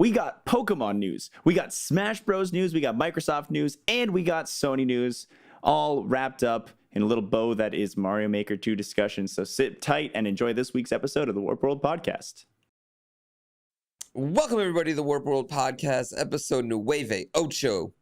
we got Pokemon news, we got Smash Bros news, we got Microsoft news, and we got Sony news, all wrapped up in a little bow that is Mario Maker 2 discussion. So sit tight and enjoy this week's episode of the Warp World Podcast. Welcome, everybody, to the Warp World Podcast, episode Nueve Ocho.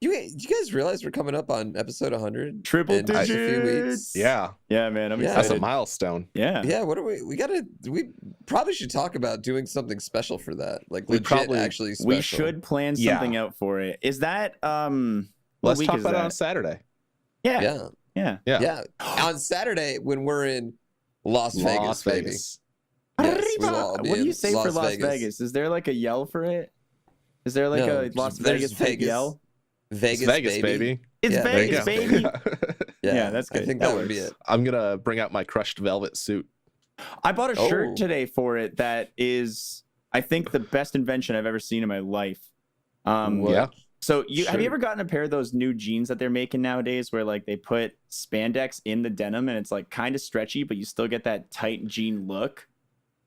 You guys realize we're coming up on episode 100? Triple digits. A few weeks. Yeah. Yeah, man. I'm excited. That's a milestone. Yeah. Yeah, what are we probably should talk about doing something special for that. Like We legit probably- actually special. We should plan something out for it. Is that what Let's week talk is about it that? on Saturday. Yeah. Yeah. On Saturday when we're in Las Vegas, baby. Yes, we will all be What do you in say for Las Vegas? Is there like a yell for it? Is there like No, a Las there's Vegas type yell? Vegas, It's Vegas, baby. It's Yeah, Vegas, there you baby. go. Yeah, that's good. I think That that would be works. it. I'm gonna bring out my crushed velvet suit. I bought a Oh. shirt today for it that is, I think, the best invention I've ever seen in my life. Yeah. So have Sure. you ever gotten a pair of those new jeans that they're making nowadays where like they put spandex in the denim and it's like kind of stretchy, but you still get that tight jean look?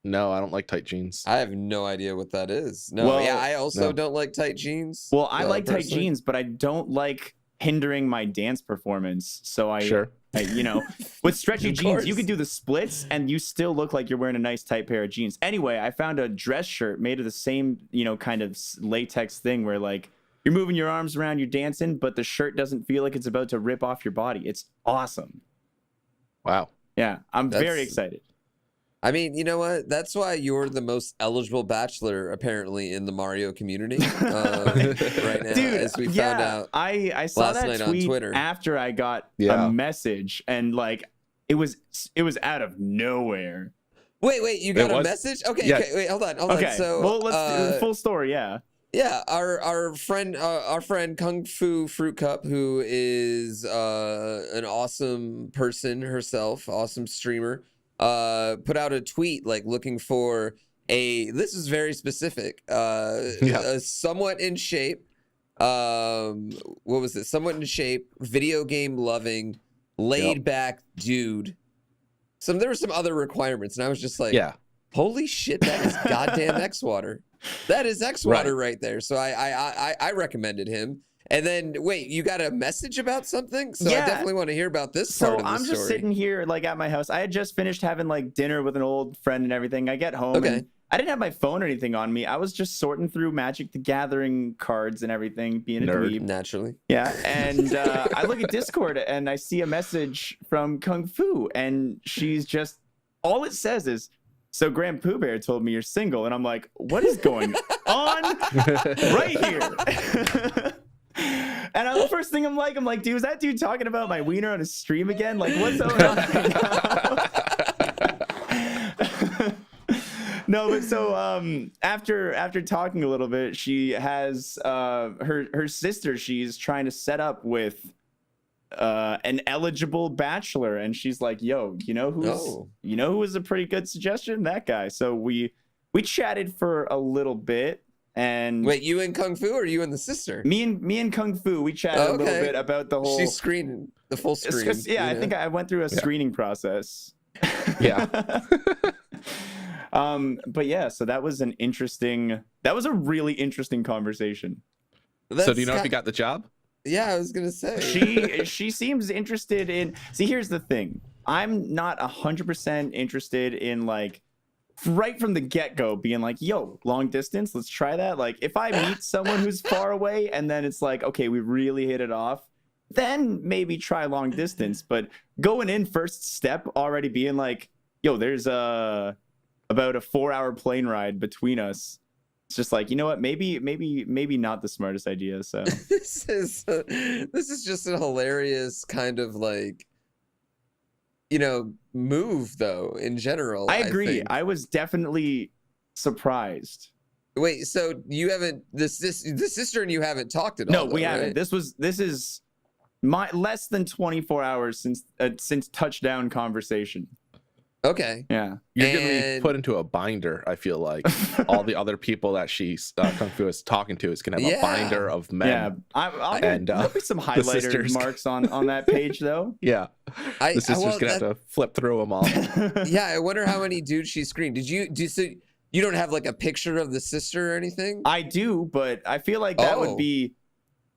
No, I don't like tight jeans. I have no idea what that is. No, Well, yeah, I also no. don't like tight jeans. Well, I like tight personally. jeans, but I don't like hindering my dance performance. So I you know, with stretchy Of jeans, you course. can do the splits and you still look like you're wearing a nice tight pair of jeans. Anyway, I found a dress shirt made of the same, you know, kind of latex thing where like you're moving your arms around, you're dancing, but the shirt doesn't feel like it's about to rip off your body. It's awesome. Wow. Yeah, I'm very That's- excited. I mean, you know what? That's why you're the most eligible bachelor, apparently, in the Mario community right now, Dude, as we found out. I saw last that night on tweet Twitter. after I got Yeah. a message and like it was out of nowhere. Wait, you got a was- message? Okay, yeah. okay, wait, hold on. Okay, So, well, let's full story. Yeah. yeah, our friend Kung Fu Fruit Cup, who is an awesome person herself, awesome streamer, put out a tweet like looking for this is very specific, a somewhat in shape, what was it? Somewhat in shape, video game loving, laid back dude. There were some other requirements, and I was just like, Yeah. holy shit, that is goddamn X-Water. That is X-Water right there. So I recommended him. And then, wait, you got a message about something? So Yeah. I definitely want to hear about this So part of the I'm story. just sitting here like at my house. I had just finished having like dinner with an old friend and everything. I get home and I didn't have my phone or anything on me. I was just sorting through Magic the Gathering cards and everything, being a Nerd. dweeb. Naturally. Yeah, and I look at Discord and I see a message from Kung Fu, and she's just all it says is, "So Grand Pooh Bear told me you're single," and I'm like, "What is going on right here?" And the first thing I'm like, dude, is that dude talking about my wiener on his stream again? Like, what's going on right now? No, but so after talking a little bit, she has her sister. She's trying to set up with an eligible bachelor, and she's like, "Yo, you know who was a pretty good suggestion? That guy." So we chatted for a little bit. And Wait, you and Kung Fu, or you and the sister? me and Kung Fu, we chatted a little bit about the whole. She's screening the full screen. Yeah, I think I went through a screening process. Yeah. But yeah, so that was a really interesting conversation. So do you know if you got the job? Yeah, I was gonna say. She seems interested in. See, here's the thing. I'm not 100% interested in like right from the get-go being like, yo, long distance, let's try that. Like if I meet someone who's far away and then it's like, okay, we really hit it off, then maybe try long distance. But going in first step already being like, yo, there's about a 4-hour plane ride between us. It's just like, you know what, maybe not the smartest idea. So this is just a hilarious kind of like, you know, move though in general. I agree. think. I was definitely surprised. Wait, so you haven't the sister and you haven't talked at all? No, we though, haven't. right? This is my less than 24 hours since touchdown conversation. Okay. Yeah. You're going to be And- put into a binder, I feel like. All the other people that she's Kung Fu is talking to is going to have Yeah. a binder of men. Yeah. I'll And, there'll be some highlighter sisters. marks on that page though. Yeah. I The sister's well, going to have to flip through them all. yeah, I wonder how many dudes she screened. So You don't have like a picture of the sister or anything? I do, but I feel like that would Oh. be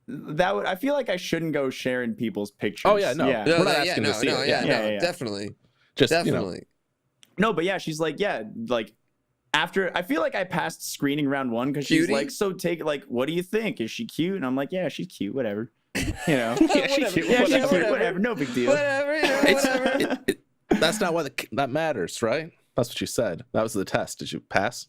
I feel like I shouldn't go sharing people's pictures. Oh, yeah, no. Yeah. We're not asking to see it. Yeah, Yeah. definitely. Just Definitely. No, but yeah, she's like, yeah, like after I feel like I passed screening round 1 because she's Cutie? like, so take like, what do you think? Is she cute? And I'm like, yeah, she's cute, whatever. You know, Yeah, she's cute. yeah, she's Whatever. cute, whatever, no big deal. Whatever, you know, whatever. That's not why that matters, right? That's what you said. That was the test. Did you pass?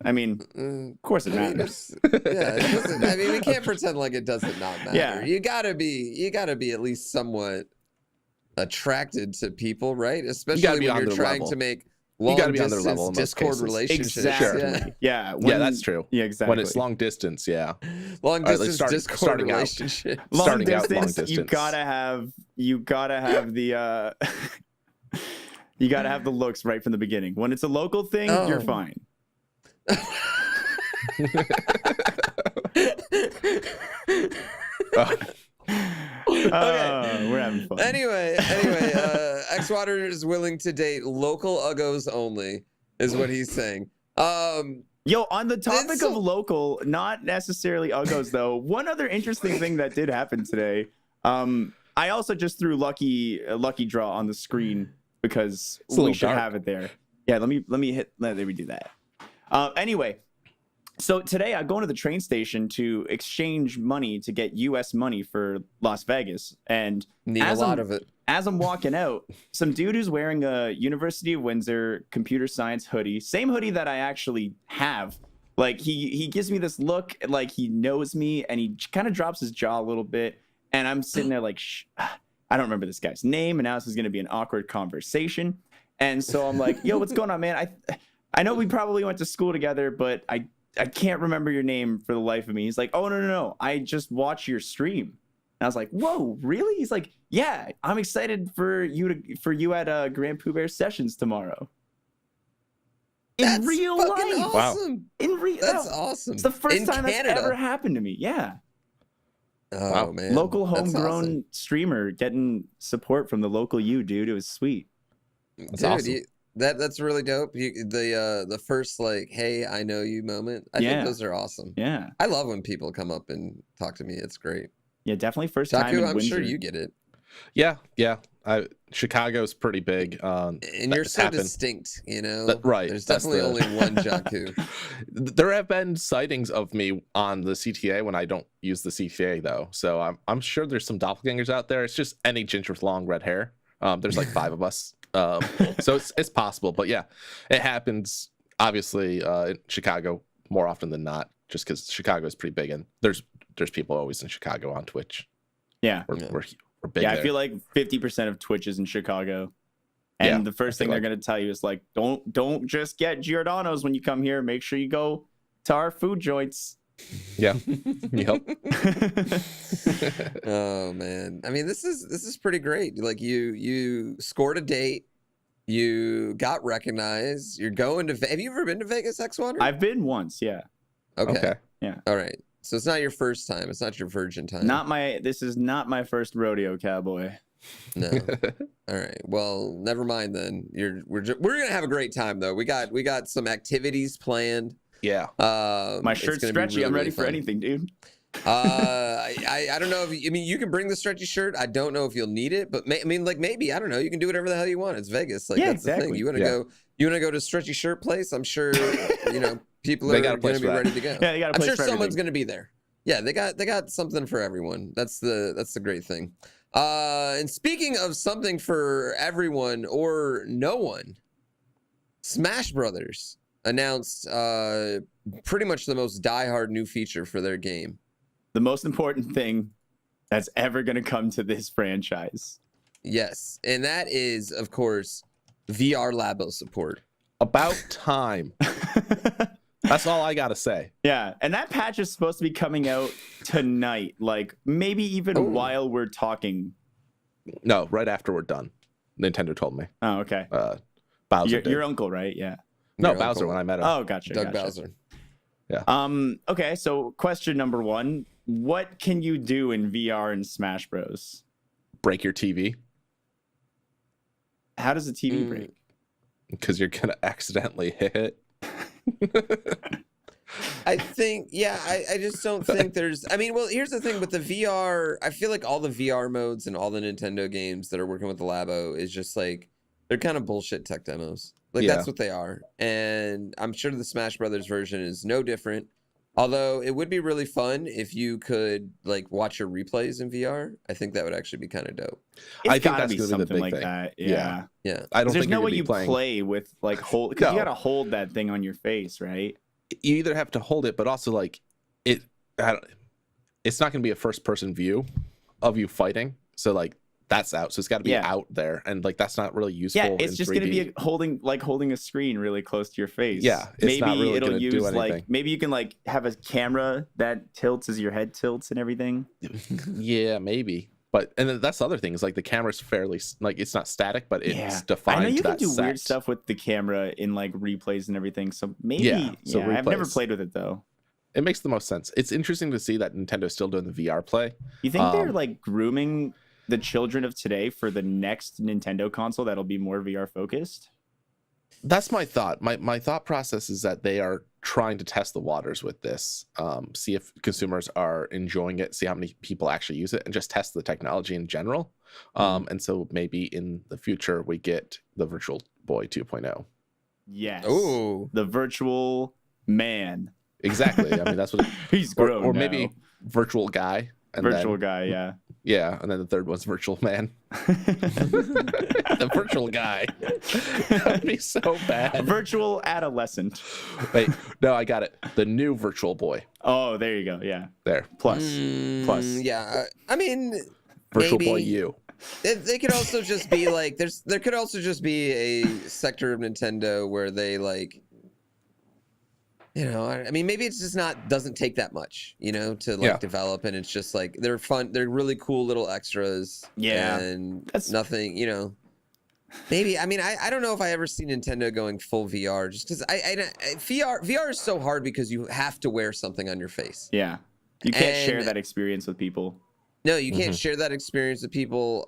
I mean, of course it I mean, matters. it doesn't, I mean, we can't pretend like it doesn't not matter. Yeah. You gotta be at least somewhat attracted to people, right? Especially be when on you're their tmost level. to make You long gotta be on their distance level in most Discord cases. relationships. Exactly. Yeah. Yeah, That's true. Yeah, exactly. When it's long distance, yeah. Long Or, like, distance Discord starting out. relationship. long starting out distance, long you distance. gotta have the you gotta have the looks right from the beginning. When it's a local thing, you're Oh. fine. We're having fun. Anyway, Xwater is willing to date local uggos only, is what he's saying. Yo, on the topic so- of local, not necessarily uggos though, one other interesting thing that did happen today. I also just threw a lucky draw on the screen because It's a we little should dark. have it there. Yeah, let me let me do that. Anyway, so today I'm going to the train station to exchange money to get US money for Las Vegas. And Need a as lot I'm- of it. as I'm walking out, some dude who's wearing a University of Windsor computer science hoodie, same hoodie that I actually have. Like he gives me this look like he knows me, and he kind of drops his jaw a little bit. And I'm sitting there like, I don't remember this guy's name, and now this is going to be an awkward conversation. And so I'm like, yo, what's going on, man? I know we probably went to school together, but I can't remember your name for the life of me. He's like, oh, no. I just watch your stream. And I was like, whoa, really? He's like, yeah, I'm excited for you at Grand Pooh Bear Sessions tomorrow. In That's real fucking life. awesome. In real That's awesome. It's the first In time Canada. that's ever happened to me. Yeah. Oh, Wow. man. Local That's homegrown awesome. streamer getting support from the local you, dude. It was sweet. That's Dude, awesome. that's really dope. The first like, hey, I know you moment. I Yeah. think those are awesome. Yeah. I love when people come up and talk to me. It's great. Yeah, definitely first time Taku, in I'm Windsor. sure you get it. Yeah. Chicago's pretty big. And you're That's so happened. distinct, you know? Right, There's that's definitely the- only one Jaku. There have been sightings of me on the CTA when I don't use the CTA though, so I'm sure there's some doppelgangers out there. It's just any ginger with long red hair. There's like 5 of us, so it's possible. But yeah, it happens obviously in Chicago more often than not, just because Chicago is pretty big and there's people always in Chicago on Twitch. Yeah. We're big. Yeah, there. I feel like 50% of Twitch is in Chicago. And Yeah, the first I thing feel they're like- going to tell you is like, don't just get Giordano's when you come here. Make sure you go to our food joints. Yeah. Yep. Oh man. I mean, this is pretty great. Like you scored a date, you got recognized, you're going to have you ever been to Vegas, X1? I've been once, yeah. Okay. Okay. All right. So it's not your first time. It's not your virgin time. This is not my first rodeo, cowboy. No. All right. Well, never mind then. We're gonna have a great time though. We got some activities planned. Yeah. My It's shirt's gonna be stretchy. really, I'm ready really for fun. anything, dude. I don't know if you can bring the stretchy shirt. I don't know if you'll need it, but maybe I don't know. You can do whatever the hell you want. It's Vegas. Like Yeah, that's the thing. exactly. You want to go to stretchy shirt place? I'm sure people They are got a going place to be for that. ready to go. Yeah, they got a I'm place sure for someone's everything. going to be there. Yeah, they got something for everyone. That's the great thing. And speaking of something for everyone or no one, Smash Brothers announced pretty much the most diehard new feature for their game. The most important thing that's ever going to come to this franchise. Yes, and that is, of course, VR Labo support. About time. That's all I gotta say. Yeah, and that patch is supposed to be coming out tonight, like maybe even Ooh. while we're talking. No, right after we're done. Nintendo told me. Oh, okay. Bowser Your, did. your uncle, right? Yeah. No, Your Bowser uncle, when I met him. Oh, gotcha. Doug gotcha. Bowser. Okay, so question number 1. What can you do in VR in Smash Bros? Break your TV How does a TV break? because you're gonna accidentally hit it. I think, yeah, I just don't think there's, I mean, well, here's the thing with the VR. I feel like all the VR modes and all the Nintendo games that are working with the Labo is just like, they're kind of bullshit tech demos. Like, Yeah. that's what they are. And I'm sure the Smash Brothers version is no different. Although it would be really fun if you could like watch your replays in VR. I think that would actually be kind of dope. It's I think gotta that's be gonna be the something big like thing. that. Yeah. Yeah. Yeah. I don't There's think no you're way gonna you be playing. play with like hold because No. you gotta hold that thing on your face, right? You either have to hold it, but also like it. It's not gonna be a first person view of you fighting. So like that's out. So it's got to be Yeah. out there, and like that's not really useful. Yeah, it's in just 3D. gonna be holding a screen really close to your face. Yeah, it's maybe not really it'll gonna do use anything. like maybe you can like have a camera that tilts as your head tilts and everything. Yeah, maybe. But and then that's the other thing is like the camera's fairly like it's not static, but it's Yeah. defined. I know you to can that do set. weird stuff with the camera in like replays and everything. So maybe Yeah, so I've never replays. played with it though. It makes the most sense. It's interesting to see that Nintendo's still doing the VR play. You think they're like grooming the children of today for the next Nintendo console that'll be more VR focused? That's my thought. My thought process is that they are trying to test the waters with this, see if consumers are enjoying it, see how many people actually use it, and just test the technology in general. And so maybe in the future we get the Virtual Boy 2.0. Yes. Ooh. The virtual man. Exactly. I mean that's what. He's Or, grown or now. maybe virtual guy. And virtual then, guy, yeah. Yeah, and then the third one's virtual man. The virtual guy. That'd be so bad. Virtual adolescent. Wait, no, I got it. The new Virtual Boy. Oh, there you go. Yeah. There. Plus. Plus. Yeah. I mean, Virtual maybe. Boy U. They could also just be like, there could also just be a sector of Nintendo where they like, you know, I mean, maybe it's just doesn't take that much, you know, to like Yeah. develop, and it's just like they're fun, they're really cool little extras. Yeah. and That's- nothing, you know. Maybe I mean I don't know if I ever see Nintendo going full VR, just because VR is so hard because you have to wear something on your face. Yeah. You can't share And- that experience with people. No, you can't share that experience with people.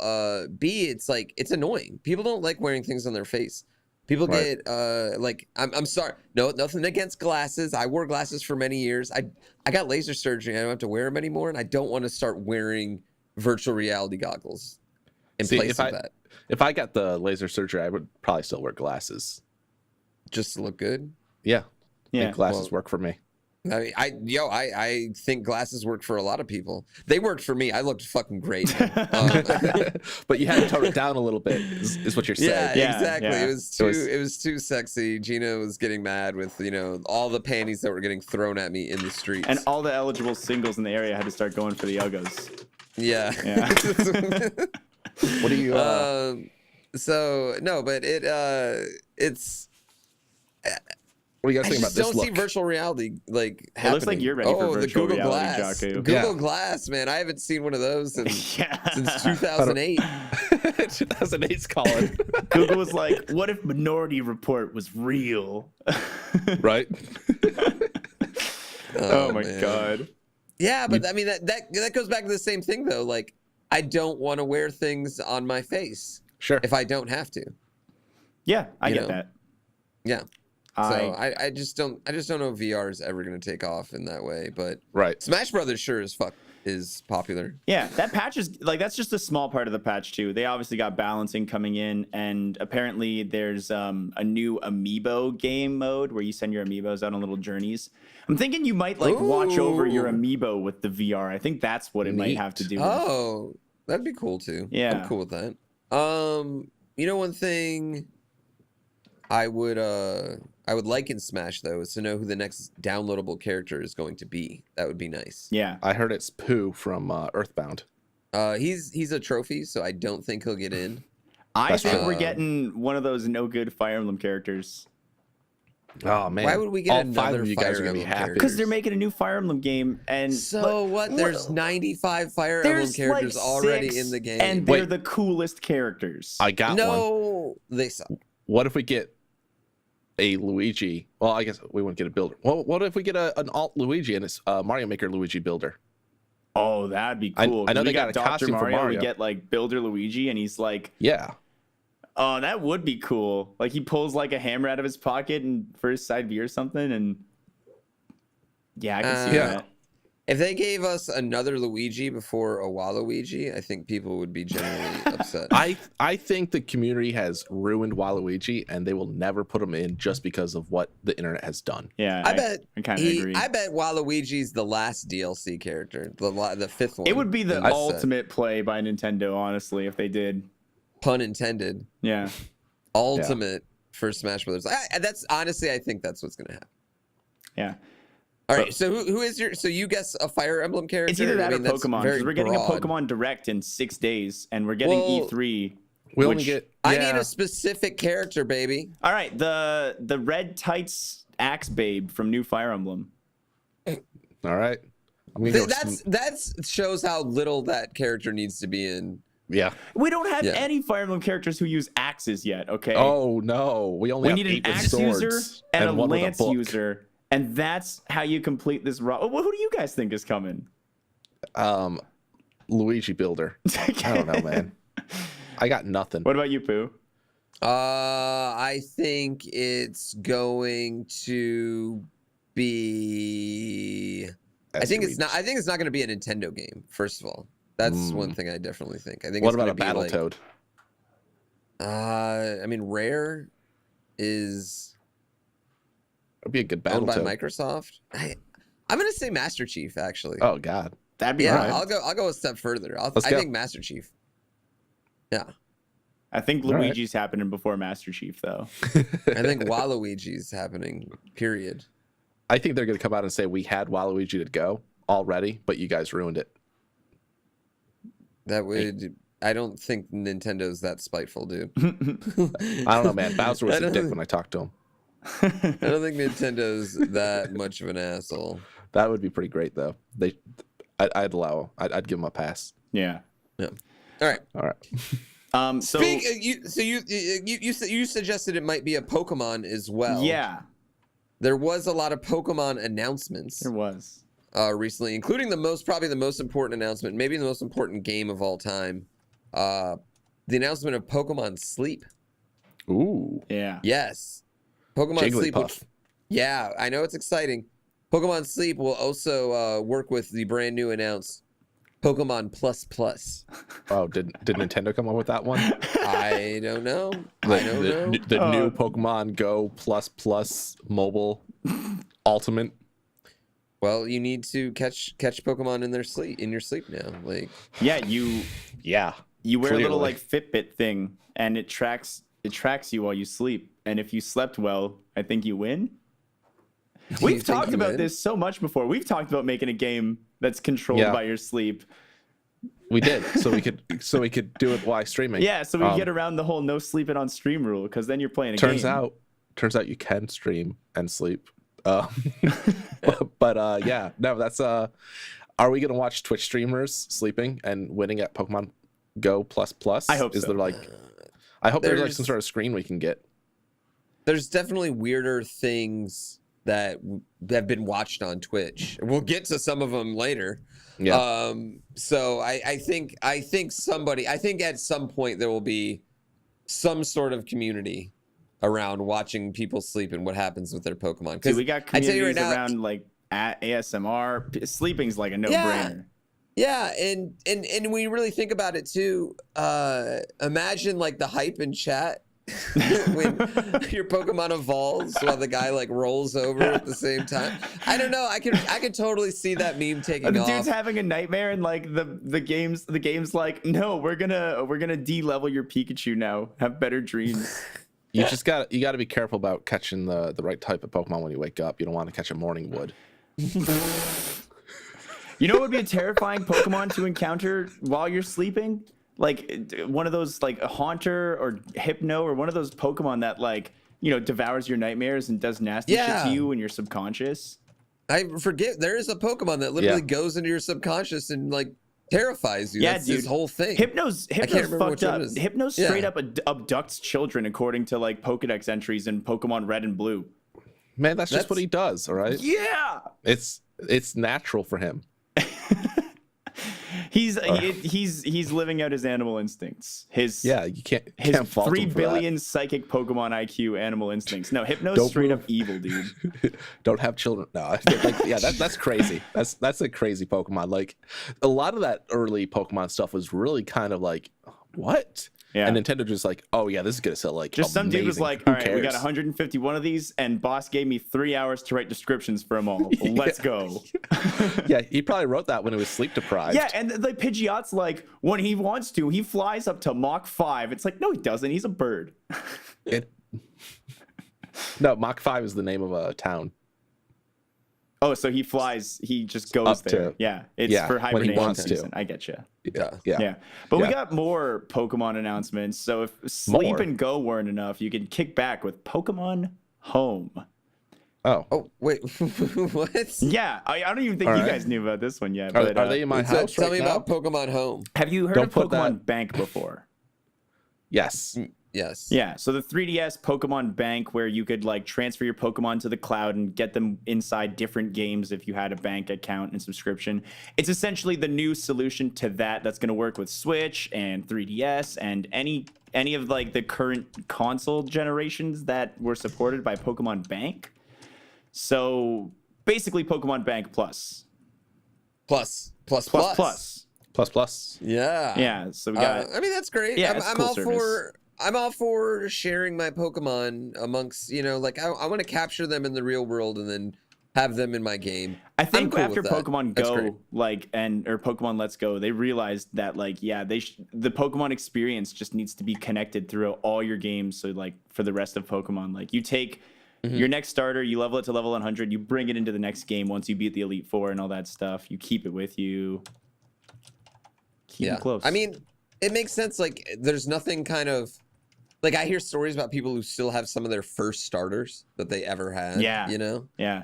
B, it's like it's annoying. People don't like wearing things on their face. People Right. get like I'm sorry. No, nothing against glasses. I wore glasses for many years. I got laser surgery. I don't have to wear them anymore, and I don't want to start wearing virtual reality goggles in See, place of that if I got the laser surgery, I would probably still wear glasses. just to look good. Yeah. I Yeah. think glasses well- work for me. I mean, I think glasses work for a lot of people. They worked for me. I looked fucking great. But you had to tone it down a little bit, is what you're saying. Yeah, Yeah, exactly. yeah. It was too sexy. Gina was getting mad with, you know, all the panties that were getting thrown at me in the streets. And all the eligible singles in the area had to start going for the Uggos. yeah. What do you So no, but it's what do you guys I think about just this don't look? see virtual reality like It looks like happening. you're ready for the virtual Google reality, Glass. Jaku. Google Yeah. Glass, man. I haven't seen one of those since Yeah. 2008. 2008's calling. Google was like, what if Minority Report was real? Right? Oh, my man. God. Yeah, but I mean that goes back to the same thing though. Like I don't want to wear things on my face Sure. if I don't have to. Yeah, I You get know. that. Yeah. So I, I just don't know if VR is ever going to take off in that way. But Right. Smash Brothers sure as fuck is popular. yeah, that patch is like that's just a small part of the patch too. They obviously got balancing coming in, and apparently there's a new amiibo game mode where you send your amiibos out on little journeys. I'm thinking you might like watch over your Ooh. amiibo with the VR. I think that's what it might Neat. have to do with. Oh, that'd be cool too. Yeah. I'm cool with that. You know, one thing I would like in Smash though is to know who the next downloadable character is going to be. That would be nice. Yeah. I heard it's Pooh from Earthbound. He's a trophy, so I don't think he'll get in. I That's think true. we're getting one of those no good Fire Emblem characters. Oh man. Why would we get all another five of you guys Fire are gonna be Emblem happy. character? Because they're making a new Fire Emblem game, and So what? There's 95 Fire Emblem there's characters like already 6, in the game. and they're Wait. the coolest characters. I got one. no, they suck. What if we get a Luigi? Well, I guess we wouldn't get a builder. Well, what if we get an alt Luigi and it's Mario Maker Luigi builder? Oh, that'd be I cool. know 'cause they we got a Dr. costume for Mario. We Mario. get like Builder Luigi, and he's like, Yeah. Oh, that would be cool. Like he pulls like a hammer out of his pocket and for his side view or something, and yeah, I can see Yeah. that. If they gave us another Luigi before a Waluigi, I think people would be generally upset. I think the community has ruined Waluigi, and they will never put him in just because of what the internet has done. Yeah, I bet I kind of agree. I bet Waluigi's the last DLC character, the fifth one. It would be the in this set. ultimate play by Nintendo, honestly, if they did. Pun intended. Yeah. Ultimate for Smash Brothers. That's honestly, I think that's what's gonna happen. Yeah. All right, so who is your? So you guess a Fire Emblem character? It's either that or that's Pokemon, very because we're getting broad. a Pokemon Direct in 6 days, and we're getting Well, E3. We only which- get. I yeah. need a specific character, baby. All right, the red tights axe babe from New Fire Emblem. All right. I'm gonna go That's shows how little that character needs to be in. yeah. We don't have Yeah. any Fire Emblem characters who use axes yet. Okay. Oh no, we only we have need 8 an with axe swords user and a one with lance book. user, and that's how you complete this. Who do you guys think is coming? Luigi Builder. I don't know, man. I got nothing. What about you, Pooh? I think it's going to be. I think it's not going to be a Nintendo game. First of all, that's one thing I definitely think. I think. What it's about a gonna be Battletoad? I mean, Rare is It'd be a good owned by Battletoad. Microsoft. I'm going to say Master Chief. Actually, Oh God. That'd be yeah, right. I'll go a step further. I go. think Master Chief. Yeah, I think All right. Luigi's happening before Master Chief, though. I think Waluigi's happening. Period. I think they're gonna come out and say we had Waluigi to go already, but you guys ruined it. That would. I don't think Nintendo's that spiteful, dude. I don't know, man. Bowser was I a don't- dick when I talked to him. I don't think Nintendo's that much of an asshole. That would be pretty great, though. I'd give them a pass. Yeah. Yeah. All right. All right. So You suggested it might be a Pokemon as well. yeah, There was a lot of Pokemon announcements there was. recently, including probably the most important announcement, maybe the most important game of all time. The announcement of Pokemon Sleep. Ooh. Yeah. Yes. Pokemon Sleep. Jigglypuff. Yeah, I know it's exciting. Pokemon Sleep will also work with the brand new announced Pokemon Plus Plus. Oh, did Nintendo come up with that one? I don't know. I don't know. The new Pokemon Go Plus mobile ultimate. Well, you need to catch Pokemon in your sleep now. Like, Yeah, you Yeah. wear a little Clearly. like Fitbit thing, and it tracks you while you sleep. And if you slept well, I think you win. do you We've think talked you about win? this so much before. We've talked about making a game that's controlled Yeah. by your sleep. We did, so we could do it while streaming. Yeah, so we get around the whole no sleeping on stream rule, because then you're playing a Turns game. out you can stream and sleep. Yeah, no, that's are we gonna watch Twitch streamers sleeping and winning at Pokemon Go Plus? I hope Is so. there like I hope there's like There's- some sort of screen we can get. There's definitely weirder things that have been watched on Twitch. We'll get to some of them later. Yeah. So I think at some point there will be some sort of community around watching people sleep and what happens with their Pokemon. Dude, we got I tell you right communities now, around like at ASMR. Sleeping's like a no-brainer. yeah, and when you really think about it too, imagine like the hype in chat when your Pokemon evolves while the guy like rolls over at the same time. I don't know. I could totally see that meme taking The off. dude's having a nightmare, and like the game's like, no, we're gonna de-level your Pikachu now. Have better dreams. You got to be careful about catching the right type of Pokemon when you wake up. You don't want to catch a morning wood. You know what would be a terrifying Pokemon to encounter while you're sleeping? Like one of those like a Haunter or Hypno or one of those Pokemon that like, devours your nightmares and does nasty shit Yeah. to you in your subconscious. I forget there is a Pokemon that literally goes into your subconscious and like terrifies you. Yeah, That's dude. his whole thing. Hypno's remember fucked which one up. it is. Hypno Yeah. straight up abducts children according to like Pokedex entries in Pokemon Red and Blue. Man, that's just That's- what he does, all right? Yeah. It's natural for him. He's living out his animal instincts. His you can't his fault 3 him for billion psychic Pokemon IQ animal instincts. No, Hypno's Don't straight move. up evil, dude. that. Don't have children. No, that's crazy. That's a crazy Pokemon. Like a lot of that early Pokemon stuff was really kind of like, what? Yeah. And Nintendo just like, oh yeah, this is gonna sell like Just some dude was amazing. like, Who all right, we got cares?" 151 of these, and boss gave me 3 hours to write descriptions for them all. Let's go. Yeah, he probably wrote that when he was sleep deprived. Yeah, and like Pidgeot's like, when he wants to, he flies up to Mach 5. It's like, no, he doesn't. He's a bird. No, Mach 5 is the name of a town. Oh, so he flies, he just goes Up there. to- Yeah, it's yeah, for when he hibernation wants to. season. I get you. Yeah. Yeah. But we Yeah. got more Pokemon announcements. So if Sleep More? and Go weren't enough, you can kick back with Pokemon Home. Oh, Oh wait, what? Yeah, I don't even think All you right. guys knew about this one yet. are, But are they in my So house tell right me now? about Pokemon Home. have you heard Don't of put Pokemon that- Bank before? Yes. Yes. Yeah, so the 3DS Pokemon Bank, where you could like transfer your Pokemon to the cloud and get them inside different games if you had a bank account and subscription. It's essentially the new solution to that. That's going to work with Switch and 3DS and any of like the current console generations that were supported by Pokemon Bank. So basically, Pokemon Bank plus. Plus. Yeah. Yeah, so we got. I mean, that's great. Yeah, I'm, it's a I'm cool all service. for. I'm all for sharing my Pokemon amongst, like I want to capture them in the real world and then have them in my game. I think cool after with that. Pokemon That's Go, great. or Pokemon Let's Go, they realized that the Pokemon experience just needs to be connected throughout all your games. So like for the rest of Pokemon, like you take your next starter, you level it to level 100, you bring it into the next game once you beat the Elite Four and all that stuff. You keep it with you. Keep them close. I mean, it makes sense. Like, there's nothing kind of like I hear stories about people who still have some of their first starters that they ever had. Yeah. Yeah.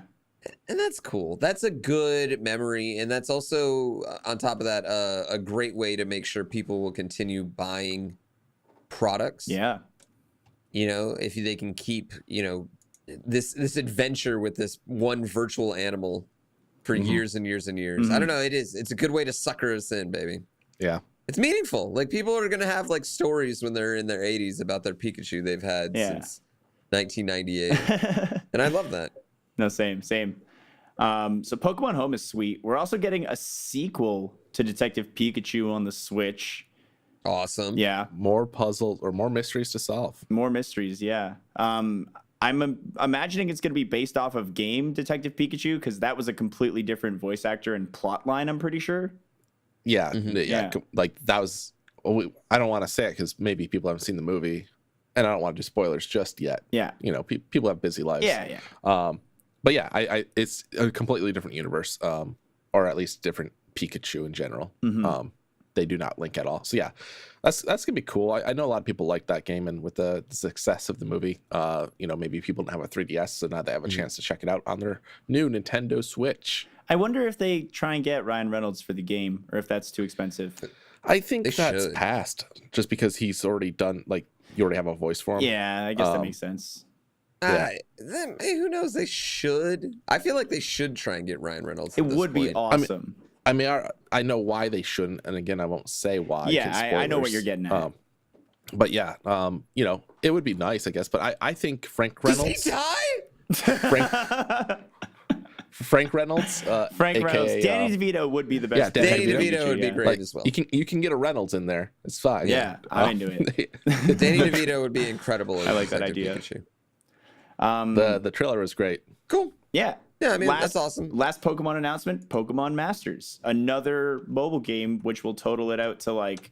And that's cool. That's a good memory, and that's also on top of that a great way to make sure people will continue buying products. Yeah. If they can keep this adventure with this one virtual animal for years and years and years. I don't know. It's a good way to sucker us in, baby. Yeah. It's meaningful. Like people are gonna have like stories when they're in their 80s about their Pikachu they've had since 1998, and I love that. No, same. So Pokemon Home is sweet. We're also getting a sequel to Detective Pikachu on the Switch. Awesome. Yeah. More puzzles or more mysteries to solve. More mysteries, yeah. I'm imagining it's going to be based off of game Detective Pikachu because that was a completely different voice actor and plot line, I'm pretty sure. Yeah. Yeah. Like that was. I don't want to say it because maybe people haven't seen the movie, and I don't want to do spoilers just yet. Yeah. People have busy lives. Yeah. But yeah, it's a completely different universe, or at least different Pikachu in general. They do not link at all. So yeah, that's gonna be cool. I know a lot of people like that game, and with the success of the movie, maybe people don't have a 3DS, so now they have a chance to check it out on their new Nintendo Switch. I wonder if they try and get Ryan Reynolds for the game or if that's too expensive. I think They that's should. passed, just because he's already done. Like you already have a voice for him. Yeah, I guess that makes sense. Who knows? They should. I feel like they should try and get Ryan Reynolds. It at this would be point. awesome. I mean, I know why they shouldn't, and again, I won't say why. Yeah, 'cause I know what spoilers. you're getting at. But yeah, it would be nice, I guess. But I think Frank Does Reynolds. he die? Frank Reynolds, Frank AKA, Reynolds. Danny DeVito would be the best. yeah, Danny Detective DeVito Pikachu, would be yeah. great like as well. you can get a Reynolds in there. It's fine. Yeah, I'm into it. Danny DeVito would be incredible. As I like that Detective idea. Pikachu. The trailer was great. Cool. Yeah. Yeah, I mean, that's awesome. Last Pokemon announcement, Pokemon Masters. Another mobile game, which will total it out to like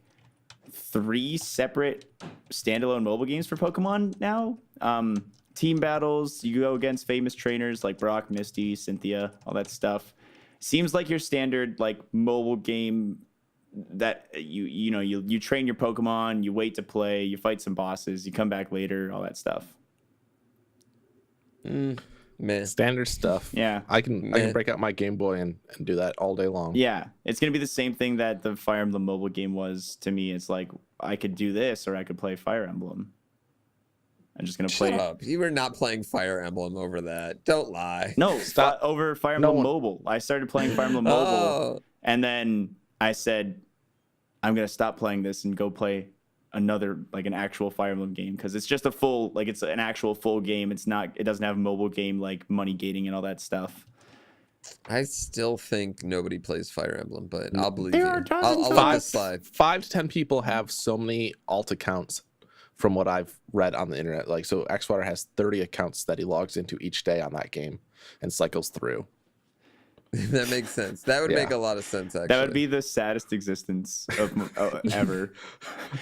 3 separate standalone mobile games for Pokemon now. Team battles, you go against famous trainers like Brock, Misty, Cynthia, all that stuff. Seems like your standard like mobile game that you train your Pokemon, you wait to play, you fight some bosses, you come back later, all that stuff. Man. Standard stuff. Yeah. I can break out my Game Boy and do that all day long. Yeah, it's gonna be the same thing that the Fire Emblem mobile game was to me. It's like I could do this or I could play Fire Emblem. I'm just gonna play. Shut up. You were not playing Fire Emblem over that. Don't lie. No, Stop. over Fire No Emblem one- Mobile. I started playing Fire Emblem Mobile, and then I said, I'm gonna stop playing this and go play another like an actual Fire Emblem game because it's just a full like it's an actual full game. It doesn't have mobile game like money gating and all that stuff. I still think nobody plays Fire Emblem, but I'll believe There you. are dozens I'll of let us. this slide. 5 to 10 people have so many alt accounts from what I've read on the internet. Like, so Xwater has 30 accounts that he logs into each day on that game and cycles through. That makes sense. That would Yeah. make a lot of sense, actually. That would be the saddest existence of ever.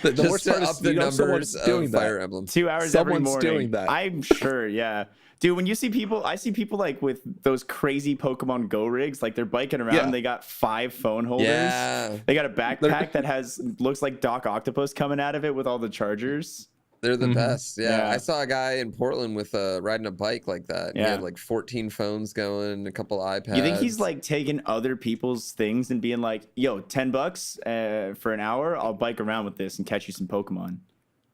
The Just worst to part up is the you know someone's numbers doing of that. Fire Emblem. 2 hours every Someone's morning. doing that. I'm sure, yeah. Dude, when you see people, I see people like with those crazy Pokemon Go rigs, like they're biking around, Yeah. they got 5 phone holders. Yeah. They got a backpack that looks like Doc Octopus coming out of it with all the chargers. They're the Mhm. best. Yeah. Yeah. I saw a guy in Portland with riding a bike like that. He Yeah. had like 14 phones going, a couple iPads. You think he's like taking other people's things and being like, yo, $10 for an hour, I'll bike around with this and catch you some Pokemon.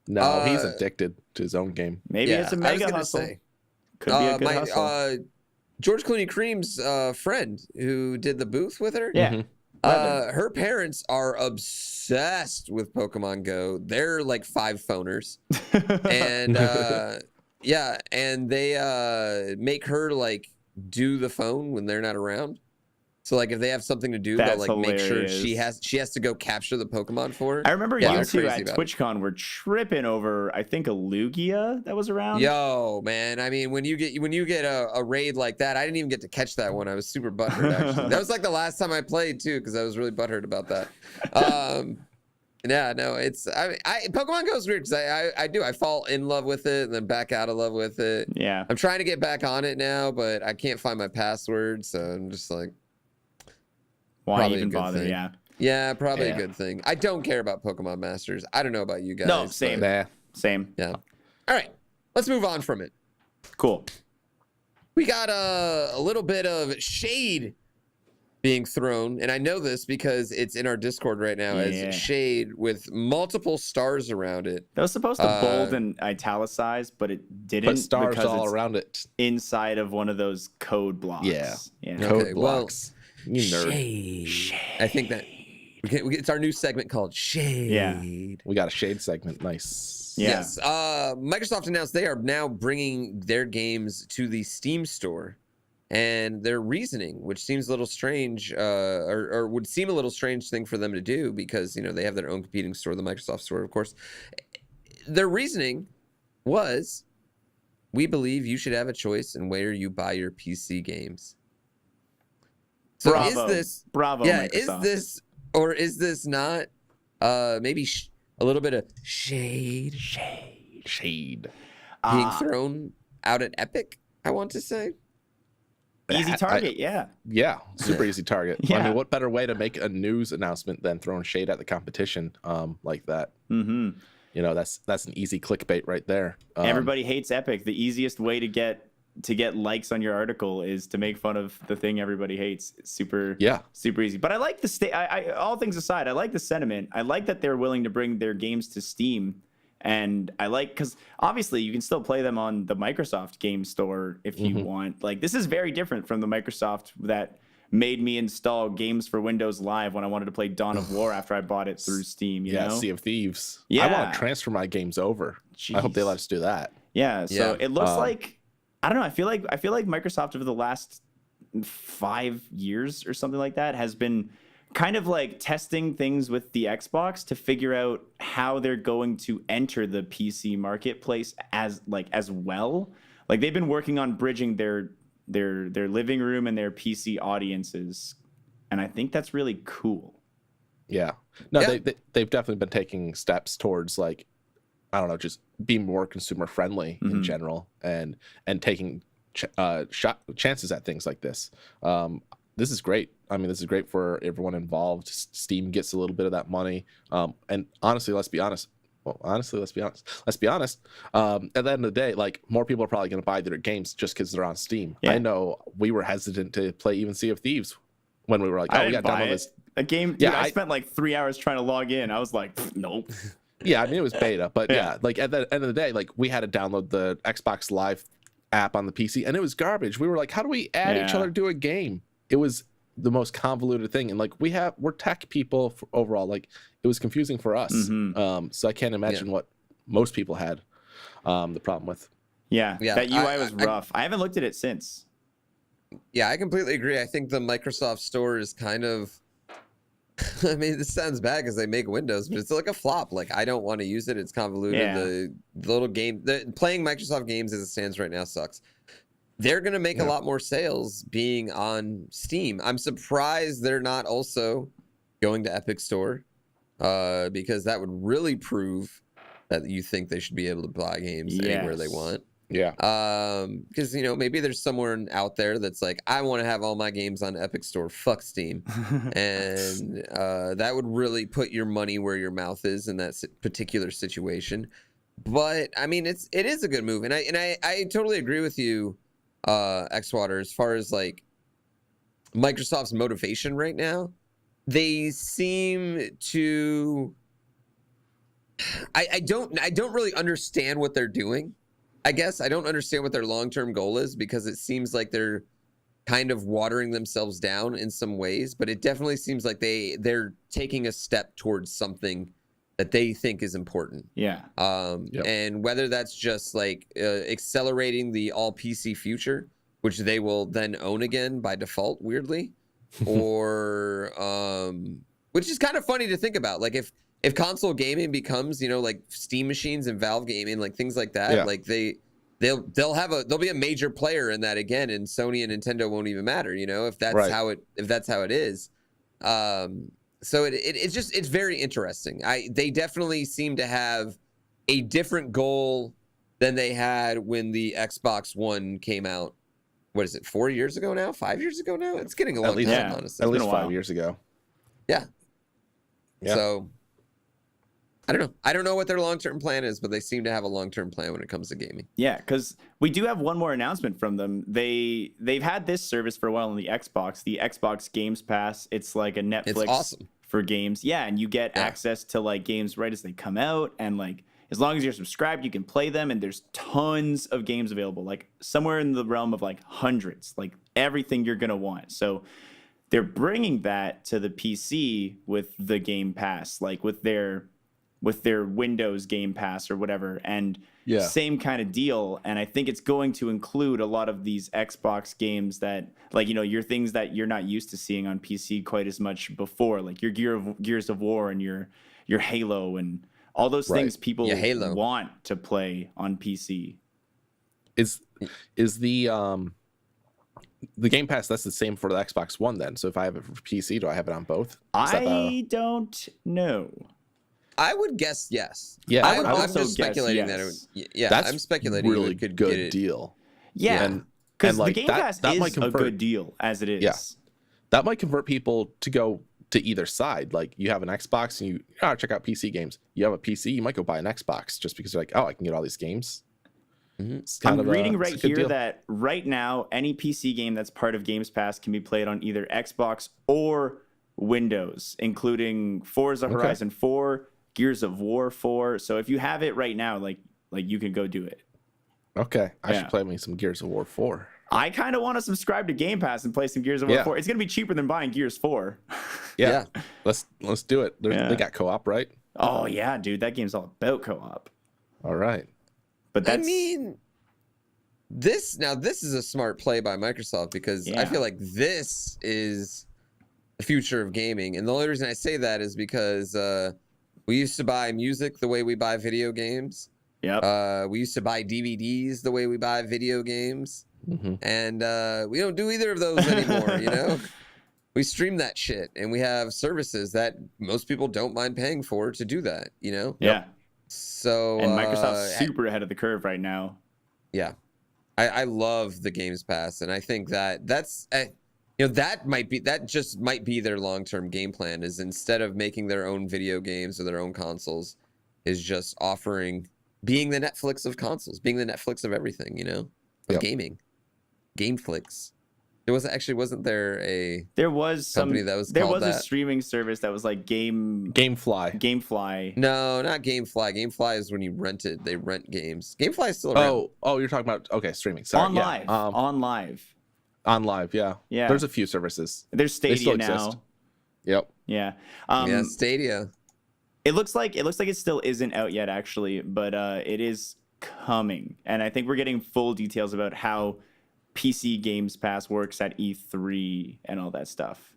No, he's Uh, addicted to his own game. Maybe it's a I was mega gonna hustle. say, Could be a good hustle. George Clooney Cream's friend who did the booth with her. Yeah. Mhm. Her parents are obsessed with Pokemon Go. They're like 5 phoners. And yeah, and they make her like do the phone when they're not around. So like if they have something to do, they'll That's like make sure hilarious. she has to go capture the Pokemon for her. I remember Yeah, you they're two crazy at about it. TwitchCon were tripping over, I think, a Lugia that was around. Yo, man! I mean, when you get a raid like that, I didn't even get to catch that one. I was super butthurt. Actually, that was like the last time I played too, because I was really butthurt about that. Yeah, no, it's Pokemon Go is weird because I fall in love with it and then back out of love with it. Yeah. I'm trying to get back on it now, but I can't find my password, so I'm just like, Why Probably a even good bother? thing. Yeah. yeah, probably Yeah. a good thing. I don't care about Pokemon Masters. I don't know about you guys. No, but- same. Nah. Same. Yeah. All right, let's move on from it. Cool. We got a little bit of shade being thrown, and I know this because it's in our Discord right now Yeah. as shade with multiple stars around it. That was supposed to bold Uh, and italicize, but it didn't Put stars because all it's around it. inside of one of those code blocks. Yeah. Yeah. Code Okay, well, blocks. You nerd. Shade. I think that it's our new segment called Shade. We got a shade segment. Nice. Yeah. Yes. Microsoft announced they are now bringing their games to the Steam store. And their reasoning, which seems a little strange, or would seem a little strange thing for them to do because, you know, they have their own competing store, the Microsoft store, of course. Their reasoning was, we believe you should have a choice in where you buy your PC games. So Bravo. is this, Bravo, yeah, Microsoft. is this not maybe a little bit of shade Shade. being Ah, thrown out at Epic, I want to say? easy target, yeah. Yeah, super easy target. I Yeah. mean, what better way to make a news announcement than throwing shade at the competition like that? Mm-hmm. You know, that's an easy clickbait right there. Everybody hates Epic. The easiest way to get likes on your article is to make fun of the thing everybody hates. It's super easy. But I like the all things aside, I like the sentiment. I like that they're willing to bring their games to Steam. And I like, because obviously you can still play them on the Microsoft Game Store if you want. Like, this is very different from the Microsoft that made me install games for Windows Live when I wanted to play Dawn of War after I bought it through Steam. You know? Sea of Thieves. Yeah. I want to transfer my games over. I hope they Jeez. let us do that. Yeah. So Yeah. it looks like, I don't know. I feel like Microsoft over the last 5 years or something like that has been kind of like testing things with the Xbox to figure out how they're going to enter the PC marketplace as well. Like, they've been working on bridging their living room and their PC audiences, and I think that's really cool. Yeah. No, Yeah. they've definitely been taking steps towards, like, I don't know, just being more consumer friendly in general and taking chances at things like this. This is great. I mean, this is great for everyone involved. Steam gets a little bit of that money. And honestly, let's be honest. At the end of the day, like, more people are probably going to buy their games just because they're on Steam. Yeah. I know we were hesitant to play even Sea of Thieves when we were like, I oh, we didn't got to buy download it. this. A game, dude, Yeah, I I- spent like 3 hours trying to log in. I was like, nope. Yeah, I mean, it was beta, but Yeah. yeah, like at the end of the day, like, we had to download the Xbox Live app on the PC, and it was garbage. We were like, how do we add each Yeah. other to a game? It was the most convoluted thing. And like we're tech people overall. Like it was confusing for us. So I can't imagine what most people had the problem with. Yeah, that UI was rough. I haven't looked at it since. Yeah, I completely agree. I think the Microsoft Store is kind of, I mean, this sounds bad because they make Windows, but it's like a flop. Like, I don't want to use it. It's convoluted. Yeah. The little game, playing Microsoft games as it stands right now sucks. They're going to make a lot more sales being on Steam. I'm surprised they're not also going to Epic Store because that would really prove that you think they should be able to buy games anywhere they want. Yeah. Because, you know, maybe there's someone out there that's like, I want to have all my games on Epic Store. Fuck Steam. And that would really put your money where your mouth is in that particular situation. But I mean, it is a good move. And I totally agree with you, Xwater, as far as like Microsoft's motivation right now. They seem to, I don't really understand what they're doing. I guess I don't understand what their long-term goal is because it seems like they're kind of watering themselves down in some ways, but it definitely seems like they're taking a step towards something that they think is important. Yeah. And whether that's just like accelerating the all PC future, which they will then own again by default, weirdly, or which is kind of funny to think about. Like if console gaming becomes, you know, like Steam machines and Valve gaming, like things like that, like they'll be a major player in that again, and Sony and Nintendo won't even matter, you know, if that's how it is. So it's very interesting. They definitely seem to have a different goal than they had when the Xbox One came out. What is it? 4 years ago now? 5 years ago now? It's getting a long time, honestly. At least 5 years ago. Yeah. So I don't know. I don't know what their long-term plan is, but they seem to have a long-term plan when it comes to gaming. Yeah, because we do have one more announcement from them. They've had this service for a while on the Xbox Games Pass. It's like a Netflix for games. Yeah, and you get access to like games right as they come out, and like as long as you're subscribed, you can play them. And there's tons of games available, like somewhere in the realm of like hundreds, like everything you're gonna want. So they're bringing that to the PC with the Game Pass, like with their Windows Game Pass or whatever, and same kind of deal. And I think it's going to include a lot of these Xbox games that, like, you know, your things that you're not used to seeing on PC quite as much before, like your Gears of War and your Halo and all those things people want to play on PC. Is the Game Pass, that's the same for the Xbox One then? So if I have it for PC, do I have it on both? I don't know. I would guess yes. Yeah, I would also I'm just speculating guess that that's I'm speculating really it could good get it. deal. Yeah, because like, the Game Pass is a good deal as it is. Yeah, that might convert people to go to either side. Like you have an Xbox and you check out PC games. You have a PC, you might go buy an Xbox just because you're like, oh, I can get all these games. I'm reading right here that right now any PC game that's part of Games Pass can be played on either Xbox or Windows, including Forza Horizon 4, Gears of War 4. So if you have it right now, like you can go do it. Okay, I should play me some Gears of War 4. I kind of want to subscribe to Game Pass and play some Gears of War 4. It's going to be cheaper than buying Gears 4. Yeah. Let's do it. They got co-op, right? Oh yeah, dude, that game's all about co-op. All right. But that's... I mean, this is a smart play by Microsoft because I feel like this is the future of gaming. And the only reason I say that is because we used to buy music the way we buy video games. Yep. We used to buy DVDs the way we buy video games. And we don't do either of those anymore, you know? We stream that shit, and we have services that most people don't mind paying for to do that, you know? Yeah. So and Microsoft's super ahead of the curve right now. Yeah. I love the Games Pass, and I think that's you know, that just might be their long-term game plan, is instead of making their own video games or their own consoles, is just being the Netflix of consoles, being the Netflix of everything, you know, of gaming. Gameflix. Wasn't there a company that was called a streaming service that was like Gamefly. No, not Gamefly. Gamefly is when you rent it. They rent games. Gamefly is still around. Oh, you're talking about streaming. Sorry, on live. On live, yeah. Yeah. There's a few services. There's They still Stadia exist. now. Yep. Yeah. Yeah, Stadia. It looks like it still isn't out yet, actually, but it is coming, and I think we're getting full details about how PC Games Pass works at E3 and all that stuff.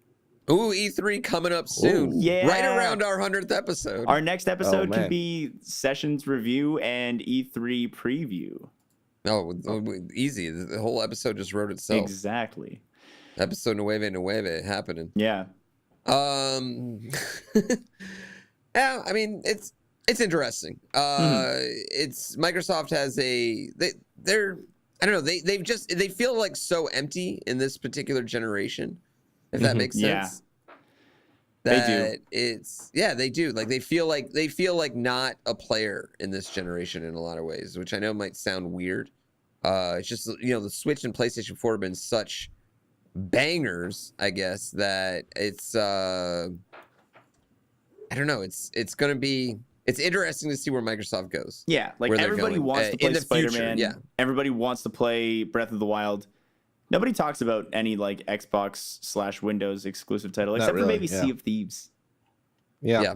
Ooh, E3 coming up soon. Ooh. Yeah. Right around our 100th episode. Our next episode man. could be Sessions review and E3 preview. Oh, easy. The whole episode just wrote itself. Exactly. Episode nueve happening. Yeah. Yeah, I mean it's interesting. It's Microsoft has they're I don't know, they feel like so empty in this particular generation, if that makes sense. Yeah. That they do. Like they feel like not a player in this generation in a lot of ways, which I know might sound weird. It's just, the Switch and PlayStation 4 have been such bangers, I guess, that it's I don't know. It's interesting to see where Microsoft goes. Yeah, like where they're everybody going, wants to play in the future, Spider-Man. yeah. Everybody wants to play Breath of the Wild. Nobody talks about any like Xbox/Windows exclusive title, Not except for really, maybe yeah. Sea of Thieves. Yeah.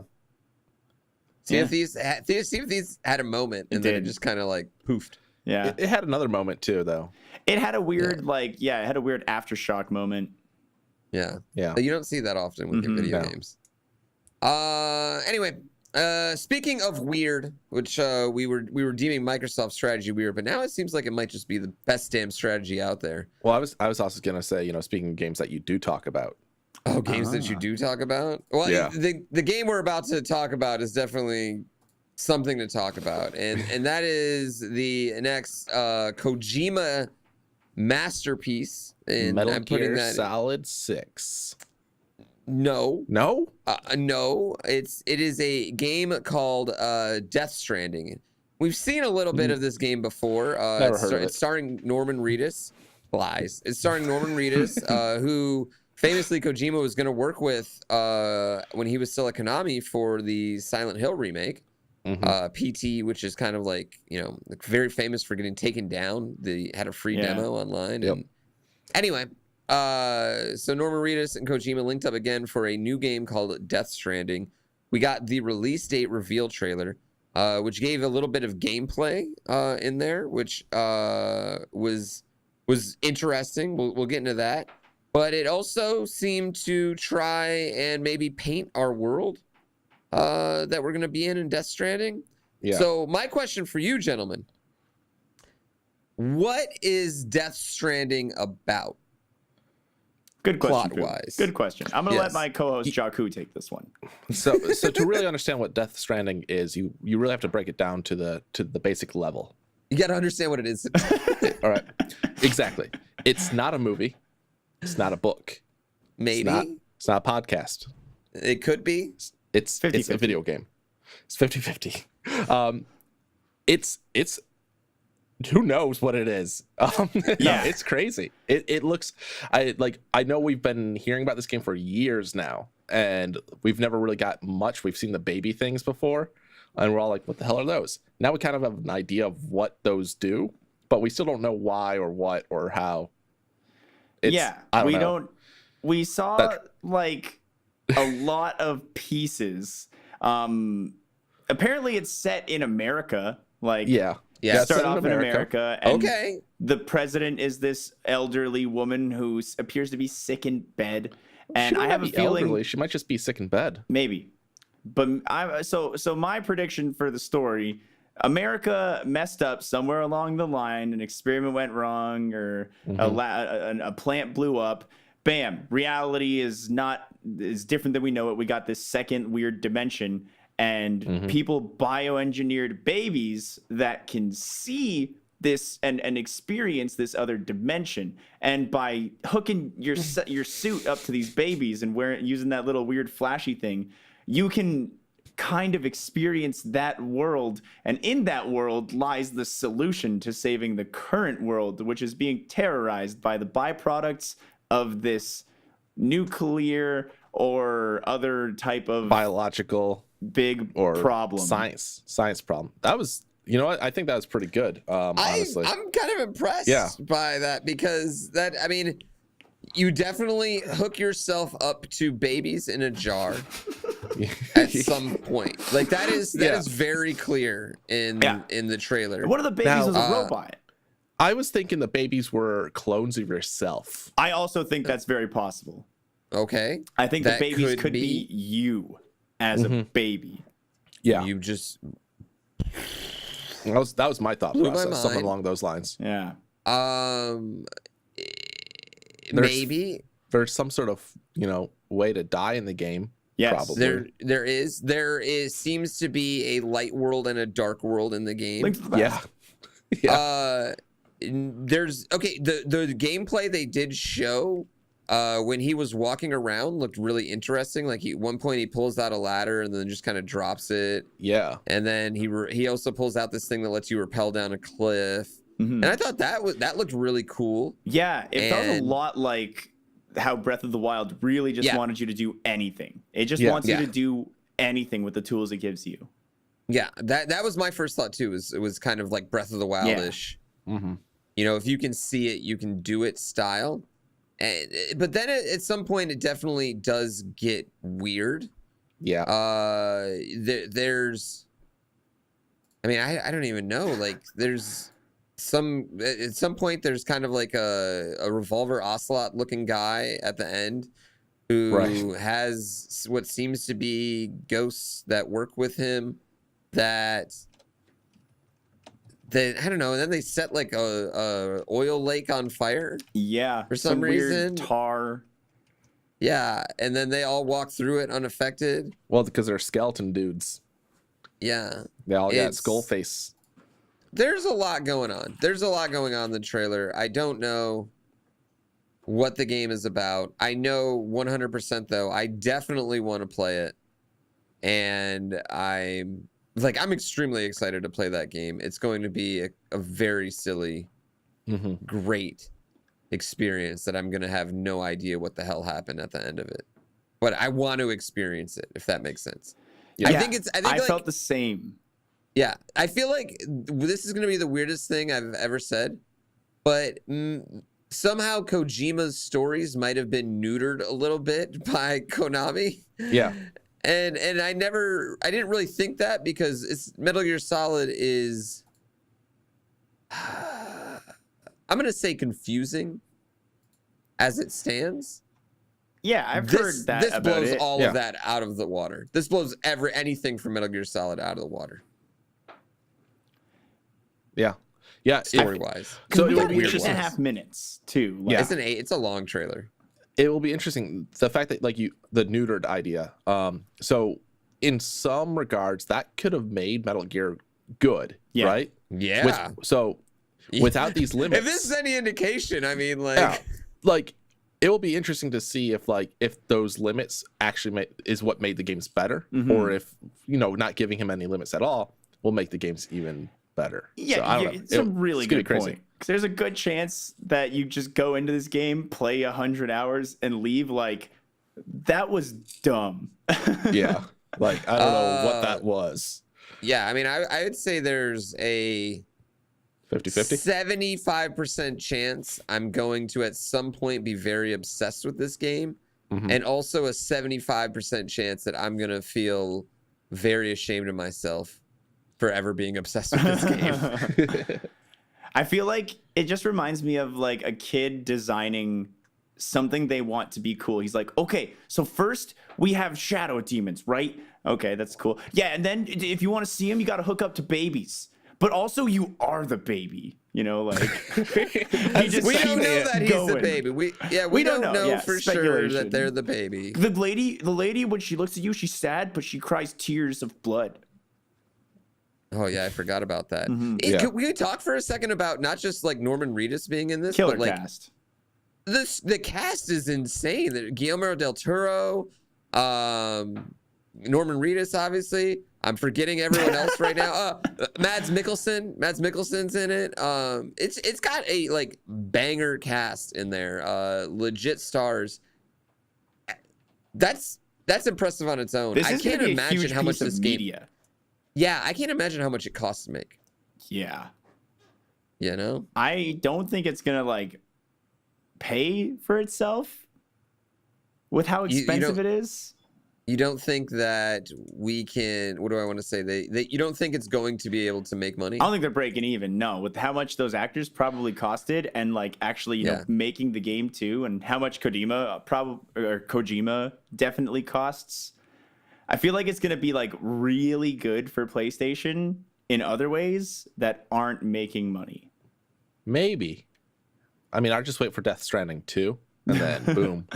Sea of Thieves had a moment, and then it did. just kind of like poofed. Yeah, It had another moment too, though. it had a weird it had a weird aftershock moment. Yeah. Yeah. You don't see that often with video No. games. Anyway, speaking of weird, which we were deeming Microsoft's strategy weird, but now it seems like it might just be the best damn strategy out there. Well, I was also gonna say, speaking of games that you do talk about. Oh, games that you do talk about? Well, Yeah. the game we're about to talk about is definitely something to talk about, and that is the next Kojima masterpiece. And Metal I'm putting Gear that. Solid 6. No. No? No, it is a game called Death Stranding. We've seen a little bit of this game before. Never heard of it. It's starring Norman Reedus. Lies. It's starring Norman Reedus, who famously Kojima was going to work with when he was still at Konami for the Silent Hill remake. PT, which is kind of like, very famous for getting taken down. They had a free demo online. Yep. And anyway, so Norman Reedus and Kojima linked up again for a new game called Death Stranding. We got the release date reveal trailer, which gave a little bit of gameplay in there, which was interesting. We'll get into that. But it also seemed to try and maybe paint our world that we're going to be in Death Stranding. Yeah. So my question for you, gentlemen, what is Death Stranding about? Good question. Plot-wise. Good question. I'm gonna let Yes. my co-host Jakku take this one. So to really understand what Death Stranding is, you really have to break it down to the basic level. You got to understand what it is. All right. Exactly. It's not a movie. It's not a book. Maybe. It's not a podcast. It could be. It's 50-50. a video game. It's 50-50. It's who knows what it is. Yeah. It's crazy. It looks I know we've been hearing about this game for years now, and we've never really got much. We've seen the baby things before, and we're all like, what the hell are those? Now we kind of have an idea of what those do, but we still don't know why or what or how. I don't know. We saw like a lot of pieces. Apparently it's set in America. Like Yeah. Yeah. start set in off in America. And Okay. the president is this elderly woman who appears to be sick in bed. And She I might have not a be feeling elderly. She might just be sick in bed. maybe. But so my prediction for the story, America messed up somewhere along the line. An experiment went wrong, or a plant blew up. Bam! Reality is different than we know it. We got this second weird dimension, and people bioengineered babies that can see this and experience this other dimension. And by hooking your suit up to these babies and using that little weird flashy thing, you can kind of experience that world, and in that world lies the solution to saving the current world, which is being terrorized by the byproducts of this nuclear or other type of Biological big or problem. science problem. That was, what? I think that was pretty good. Honestly. I'm kind of impressed by that, because You definitely hook yourself up to babies in a jar at some point. Like that is very clear in the trailer. One of the babies was a robot. I was thinking the babies were clones of yourself. I also think that's very possible. Okay. I think the babies could be you as a baby. Yeah. You just that was my thought blew my process, something mind. along those lines. Yeah. Maybe there's some sort of, way to die in the game. Yes. Probably. there is seems to be a light world and a dark world in the game. Yeah. Yeah. There's the gameplay they did show when he was walking around looked really interesting. Like at one point he pulls out a ladder and then just kind of drops it. Yeah. And then he also pulls out this thing that lets you rappel down a cliff. Mm-hmm. And I thought that looked really cool. Yeah, it felt a lot like how Breath of the Wild really just wanted you to do anything. It just wants you to do anything with the tools it gives you. Yeah, that was my first thought too. It was kind of like Breath of the Wild-ish. Yeah. Mm-hmm. If you can see it, you can do it style. But then at some point, it definitely does get weird. Yeah. There's, I don't even know. Like, there's at some point, there's kind of like a Revolver Ocelot looking guy at the end who has what seems to be ghosts that work with him that I don't know, and then they set like a oil lake on fire. Yeah, for some reason, weird tar. Yeah, and then they all walk through it unaffected. Well, because they're skeleton dudes. Yeah, they all got skull face. There's a lot going on. There's a lot going on in the trailer. I don't know what the game is about. I know 100% though. I definitely want to play it, and I'm extremely excited to play that game. It's going to be a very silly, great experience that I'm going to have no idea what the hell happened at the end of it. But I want to experience it, if that makes sense. Yeah, I felt the same. Yeah, I feel like this is going to be the weirdest thing I've ever said, but somehow Kojima's stories might have been neutered a little bit by Konami. Yeah. And I didn't really think that because it's Metal Gear Solid is, I'm going to say confusing as it stands. Yeah, I've heard that this about blows it. all of that out of the water. This blows anything from Metal Gear Solid out of the water. Yeah. Yeah. Story-wise. So it would be 8.5 minutes too. Like, it's a long trailer. It will be interesting. The fact that the neutered idea. So in some regards, that could have made Metal Gear good, right? Yeah. Without these limits, if this is any indication, it will be interesting to see if those limits actually is what made the games better, or if not giving him any limits at all will make the games even better. Yeah, so, I don't know. It's a really good point. Because there's a good chance that you just go into this game, play 100 hours, and leave that was dumb. Yeah, I don't know what that was. Yeah, I would say there's a 50-50? 75% chance I'm going to at some point be very obsessed with this game, and also a 75% chance that I'm going to feel very ashamed of myself for ever being obsessed with this game. I feel like it just reminds me of a kid designing something they want to be cool. He's like, okay, so first we have shadow demons, right? Okay, that's cool. Yeah, and then if you want to see them, you got to hook up to babies. But also you are the baby, we don't know that he's the baby. We don't know for sure that they're the baby. The lady, when she looks at you, she's sad, but she cries tears of blood. Oh yeah, I forgot about that. Can we talk for a second about not just Norman Reedus being in this, Killer but cast. The cast is insane. Guillermo del Toro, Norman Reedus, obviously. I'm forgetting everyone else right now. Mads Mikkelsen. Mads Mikkelsen's in it. It's got a banger cast in there. Legit stars. That's impressive on its own. I can't imagine how much this game. Yeah, I can't imagine how much it costs to make. Yeah. You know? I don't think it's gonna pay for itself with how expensive it is. You don't think that we can? What do I want to say? You don't think it's going to be able to make money? I don't think they're breaking even. No, with how much those actors probably costed, and like actually, you know, making the game too, and how much Kojima definitely costs. I feel like it's gonna be like really good for PlayStation in other ways that aren't making money. Maybe. I mean, I'll just wait for Death Stranding 2, and then boom.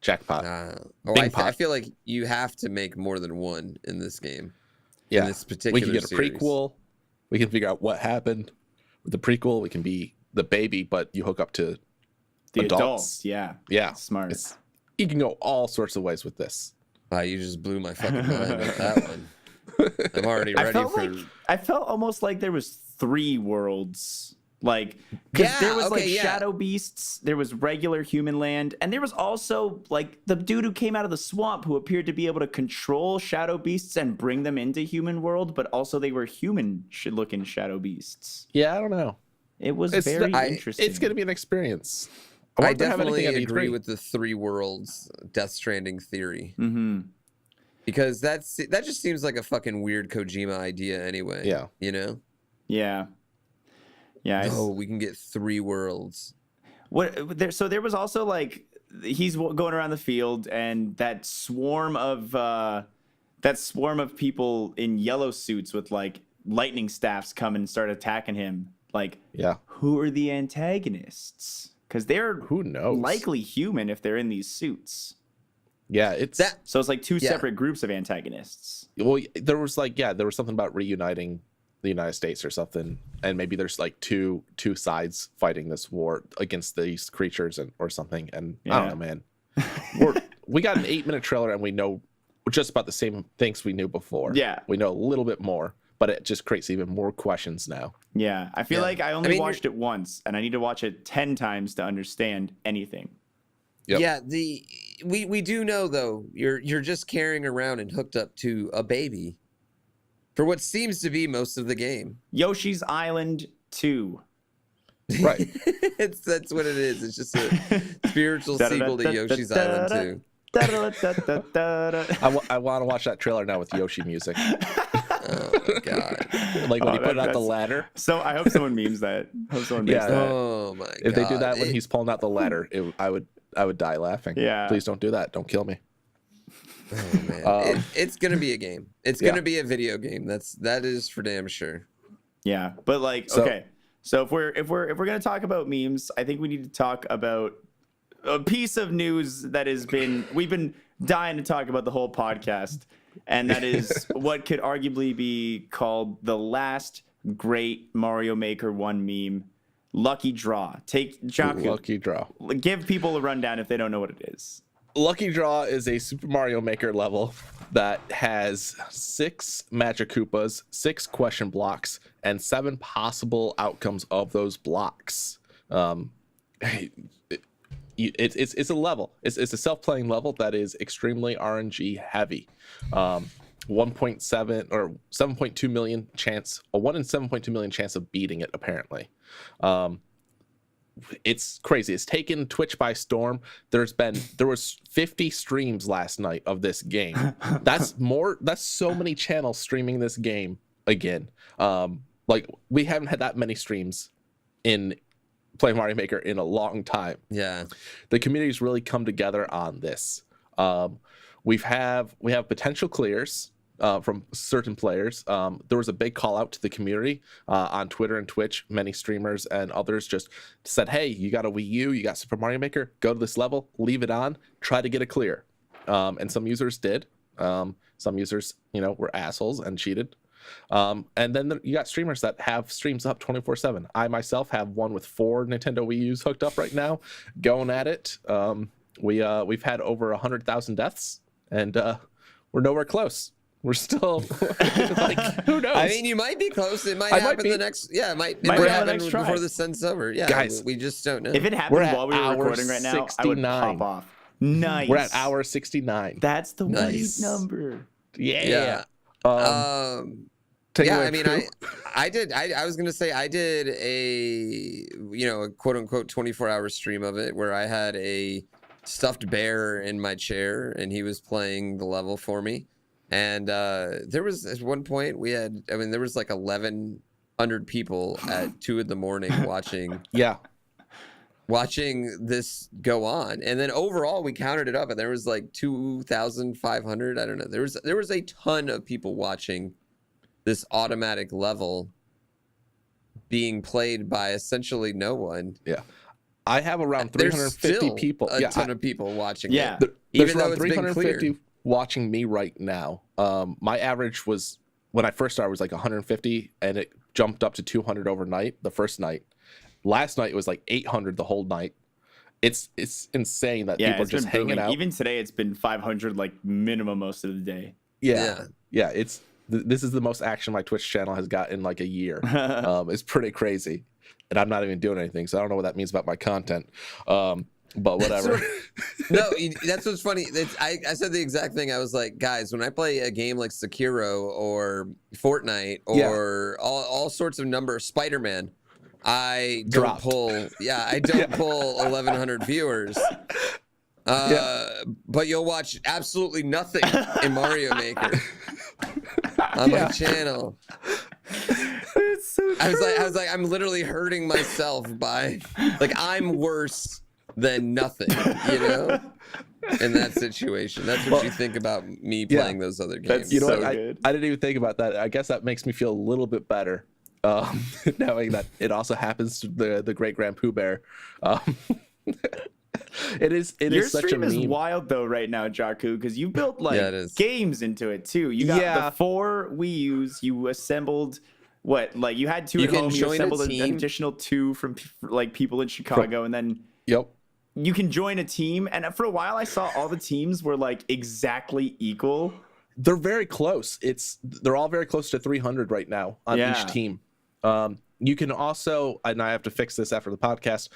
Jackpot. I feel like you have to make more than one in this game. Yeah. In this particular we can get a series. prequel. We can figure out what happened with the prequel. We can be the baby, but you hook up to the adults. Yeah. Yeah. Smart. You can go all sorts of ways with this. Wow, you just blew my fucking mind with that one. I'm already ready I felt almost like there was 3 worlds. Like, because there was shadow beasts, there was regular human land, and there was also like the dude who came out of the swamp who appeared to be able to control shadow beasts and bring them into human world, but also they were human looking shadow beasts. Yeah, I don't know. It was very interesting. It's going to be an experience. I definitely agree with the 3 worlds Death Stranding theory. Mm-hmm. Because that just seems like a fucking weird Kojima idea anyway. Yeah. You know? Yeah. Yeah. Oh, we can get 3 worlds. So there was also like he's going around the field, and that swarm of people in yellow suits with like lightning staffs come and start attacking him. Like, who are the antagonists? Because they're likely human if they're in these suits. Yeah, so it's like 2 separate groups of antagonists. Well, there was something about reuniting the United States or something, and maybe there's like two sides fighting this war against these creatures or something. And I don't know, man. We got an 8-minute trailer, and we know just about the same things we knew before. Yeah, we know a little bit more, but it just creates even more questions now. Yeah, I feel like I only watched it once, and I need to watch it 10 times to understand anything. Yep. Yeah, we do know though you're just carrying around and hooked up to a baby for what seems to be most of the game. Yoshi's Island 2. Right. That's what it is. It's just a spiritual sequel to Yoshi's Island 2. I want to watch that trailer now with Yoshi music. Oh my god! Like when he put out the ladder. So I hope someone memes that. Oh my god! If they do that when he's pulling out the ladder, I would die laughing. Yeah. Please don't do that. Don't kill me. Oh man, it's gonna be a game. It's gonna be a video game. That is for damn sure. Yeah, but like, okay. So if we're gonna talk about memes, I think we need to talk about a piece of news that we've been dying to talk about the whole podcast, and that is what could arguably be called the last great Mario Maker 1 meme. Lucky Draw. Take Jaku. Lucky Draw. Give people a rundown if they don't know what it is. Lucky Draw is a Super Mario Maker level that has 6 Magic Koopas, 6 question blocks, and 7 possible outcomes of those blocks. It's a level. It's a self-playing level that is extremely RNG heavy. 1.7 or 7.2 million chance, a 1 in 7.2 million chance of beating it, apparently. It's crazy. It's taken Twitch by storm. There was 50 streams last night of this game. That's so many channels streaming this game again. Like we haven't had that many streams in Play Mario Maker in a long time. Yeah. The community's really come together on this. We have potential clears from certain players. There was a big call out to the community on Twitter and Twitch. Many streamers and others just said, hey, you got a Wii U, you got Super Mario Maker, go to this level, leave it on, try to get a clear. And some users did. Some users, were assholes and cheated. And then you got streamers that have streams up 24/7. I myself have one with 4 Nintendo Wii U's hooked up right now, going at it. We've had over 100,000 deaths, and we're nowhere close. We're still like, who knows? I mean, you might be close. It might happen the next. Yeah, it might happen before the sun's over. Yeah, guys, we just don't know. If it happens while we were recording right now, 69. I would pop off. Nice. We're at hour 69. That's the right number. Yeah. Take it Yeah, away, I mean, Drew. I was gonna say I did a quote unquote 24-hour stream of it where I had a stuffed bear in my chair and he was playing the level for me. And there was at one point there was like 1,100 people at 2 a.m. watching this go on. And then overall we counted it up and there was like 2,500. I don't know. There was a ton of people watching this automatic level being played by essentially no one. Yeah. I have around There's 350 still people. A ton of people watching Yeah. it. There's Even though around it's been 350 cleared. watching me right now. My average was, when I first started, was like 150, and it jumped up to 200 overnight the first night. Last night it was like 800 the whole night. It's insane that people are it's just been hanging booming. out. Even today, it's been 500 like minimum most of the day. Yeah. This is the most action my Twitch channel has got in like a year. It's pretty crazy, and I'm not even doing anything, so I don't know what that means about my content. But whatever. No, that's what's funny. I said the exact thing. I was like, guys, when I play a game like Sekiro or Fortnite or all sorts of numbers, Spider-Man, I don't pull 1,100 viewers. But you'll watch absolutely nothing in Mario Maker on my channel. It's so I was like, I'm literally hurting myself by like I'm worse than nothing, you know? In that situation. That's what you think about me playing those other games. You know so what? good. I didn't even think about that. I guess that makes me feel a little bit better. Knowing that it also happens to the great Grand Pooh Bear. It is such a stream is meme. wild though right now, Jakku, because you built like it is. games into it too. You got the 4 Wii U's. You assembled what? Like you had 2 You at can home. You join a assembled an team. additional 2 from like people in Chicago, and then Yep. you can join a team. And for a while, I saw all the teams were like exactly equal. They're very close. They're all very close to 300 right now on each team. You can also, and I have to fix this after the podcast,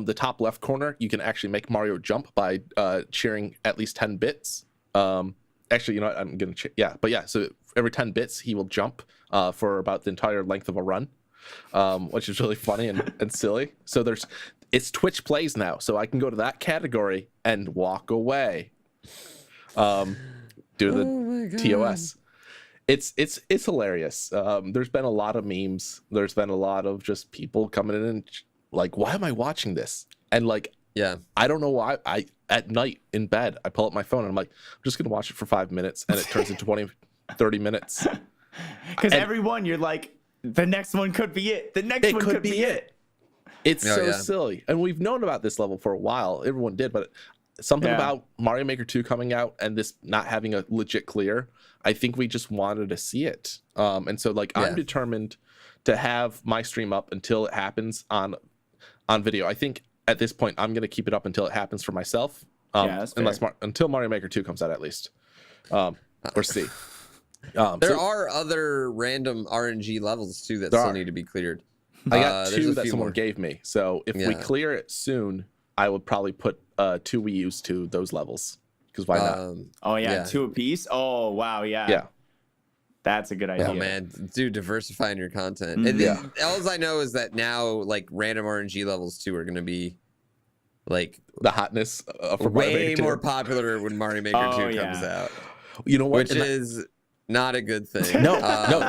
the top left corner, you can actually make Mario jump by cheering at least 10 bits. Actually, you know what? I'm going to, so every 10 bits, he will jump for about the entire length of a run, which is really funny and silly. So it's Twitch Plays now, so I can go to that category and walk away due to the TOS. It's hilarious. There's been a lot of memes. There's been a lot of just people coming in and like, why am I watching this? And like, I don't know why. At night in bed, I pull up my phone and I'm like, I'm just gonna watch it for 5 minutes, and it turns into 20, 30 minutes. Because every one, you're like, the next one could be it. The next one could be it. It's so silly, and we've known about this level for a while. Everyone did, but something about Mario Maker 2 coming out and this not having a legit clear, I think we just wanted to see it. And so like I'm determined to have my stream up until it happens on video. I think at this point I'm going to keep it up until it happens for myself. Until Mario Maker 2 comes out at least. Or see. There are other random RNG levels too that still need to be cleared. I got 2 that someone gave me. So if we clear it soon, I would probably put 2 Wii U's to those levels. Because why not? 2 apiece. Oh wow, yeah. That's a good idea. Oh man, dude, diversifying your content. And all I know is that now like random RNG levels too are going to be like the hotness for way more popular when Mario Maker 2 comes out. You know what? Which is not a good thing. No.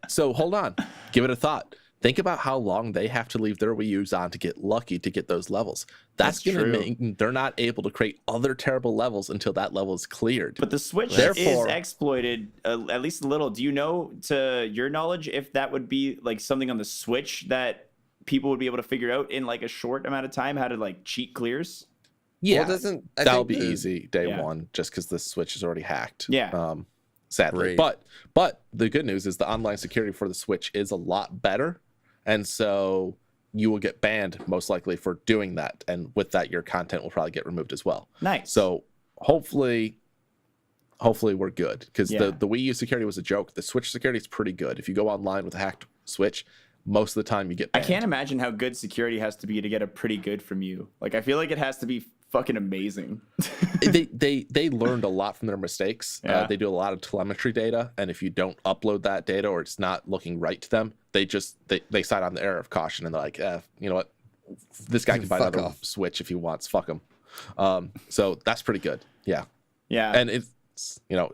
So hold on. Give it a thought. Think about how long they have to leave their Wii U's on to get lucky to get those levels. That's going to mean they're not able to create other terrible levels until that level is cleared. But the Switch is exploited at least a little. Do you know, to your knowledge, if that would be like something on the Switch that people would be able to figure out in like a short amount of time, how to like cheat clears? Yeah, that'll be easy day one, just because the Switch is already hacked. Yeah. Sadly. But the good news is the online security for the Switch is a lot better. And so you will get banned most likely for doing that. And with that, your content will probably get removed as well. Nice. So hopefully we're good, because the Wii U security was a joke. The Switch security is pretty good. If you go online with a hacked Switch, most of the time you get banned. I can't imagine how good security has to be to get a pretty good from you. Like, I feel like it has to be fucking amazing. they learned a lot from their mistakes. Yeah. They do a lot of telemetry data, and if you don't upload that data or it's not looking right to them, they cite on the error of caution, and they're like, you know what, this guy can buy Fuck another off. Switch if he wants. Fuck him. So that's pretty good. Yeah. Yeah. And it's, you know,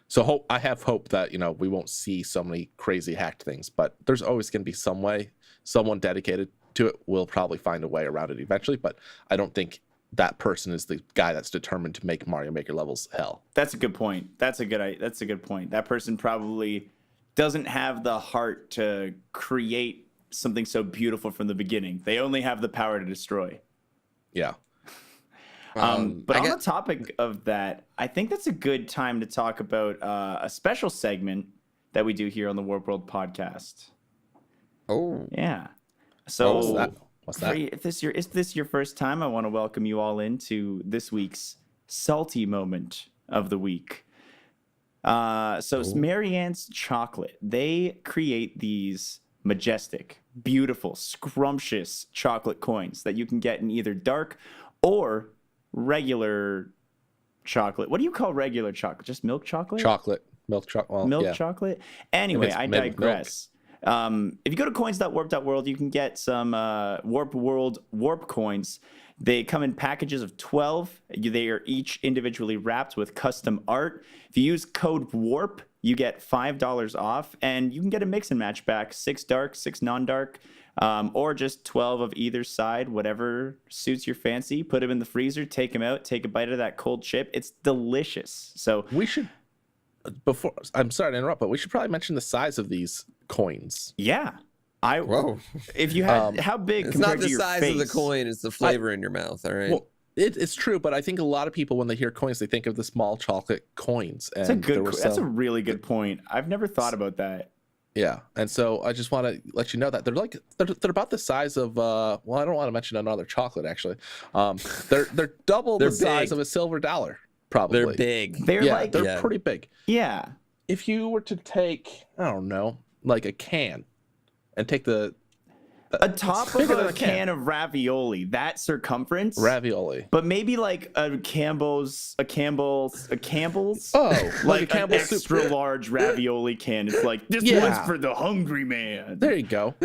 so I have hope that, you know, we won't see so many crazy hacked things, but there's always going to be some way. Someone dedicated to it will probably find a way around it eventually, but I don't think that person is the guy that's determined to make Mario Maker levels hell. That's a good point. That's a good point. That person probably doesn't have the heart to create something so beautiful from the beginning. They only have the power to destroy. Yeah. But on the topic of that, I think that's a good time to talk about a special segment that we do here on the Warp World podcast. Oh, Yeah. So What's that? If this your first time, I want to welcome you all into this week's salty moment of the week. It's Marianne's Chocolate. They create these majestic, beautiful, scrumptious chocolate coins that you can get in either dark or regular chocolate. What do you call regular chocolate? Just milk chocolate? Milk chocolate. Well, Milk yeah. chocolate? Anyway, I made with milk. digress. If you go to coins.warp.world, you can get some Warp World Warp coins. They come in packages of 12. They are each individually wrapped with custom art. If you use code WARP, you get $5 off, and you can get a mix and match back, 6 dark, 6 non-dark, or just 12 of either side, whatever suits your fancy. Put them in the freezer, take them out, take a bite of that cold chip. It's delicious. So We should, I'm sorry to interrupt, but we should probably mention the size of these coins. yeah. whoa! If you had, how big It's compared not the to your size face? of the coin; it's the flavor in your mouth. All right. Well, it's true, but I think a lot of people, when they hear coins, they think of the small chocolate coins. And That's a really good point. I've never thought about that. Yeah, and so I just want to let you know that they're about the size of well, I don't want to mention another chocolate actually. They're double They're the size big. of a silver dollar, probably. They're big. They're pretty big. Yeah. If you were to take, I don't know, like a can, and take a top of bigger than a can of ravioli, that circumference, ravioli. but maybe like a Campbell's, Oh, like a Campbell's an soup. extra large ravioli can. It's like this Yeah. one's for the hungry man. There you go.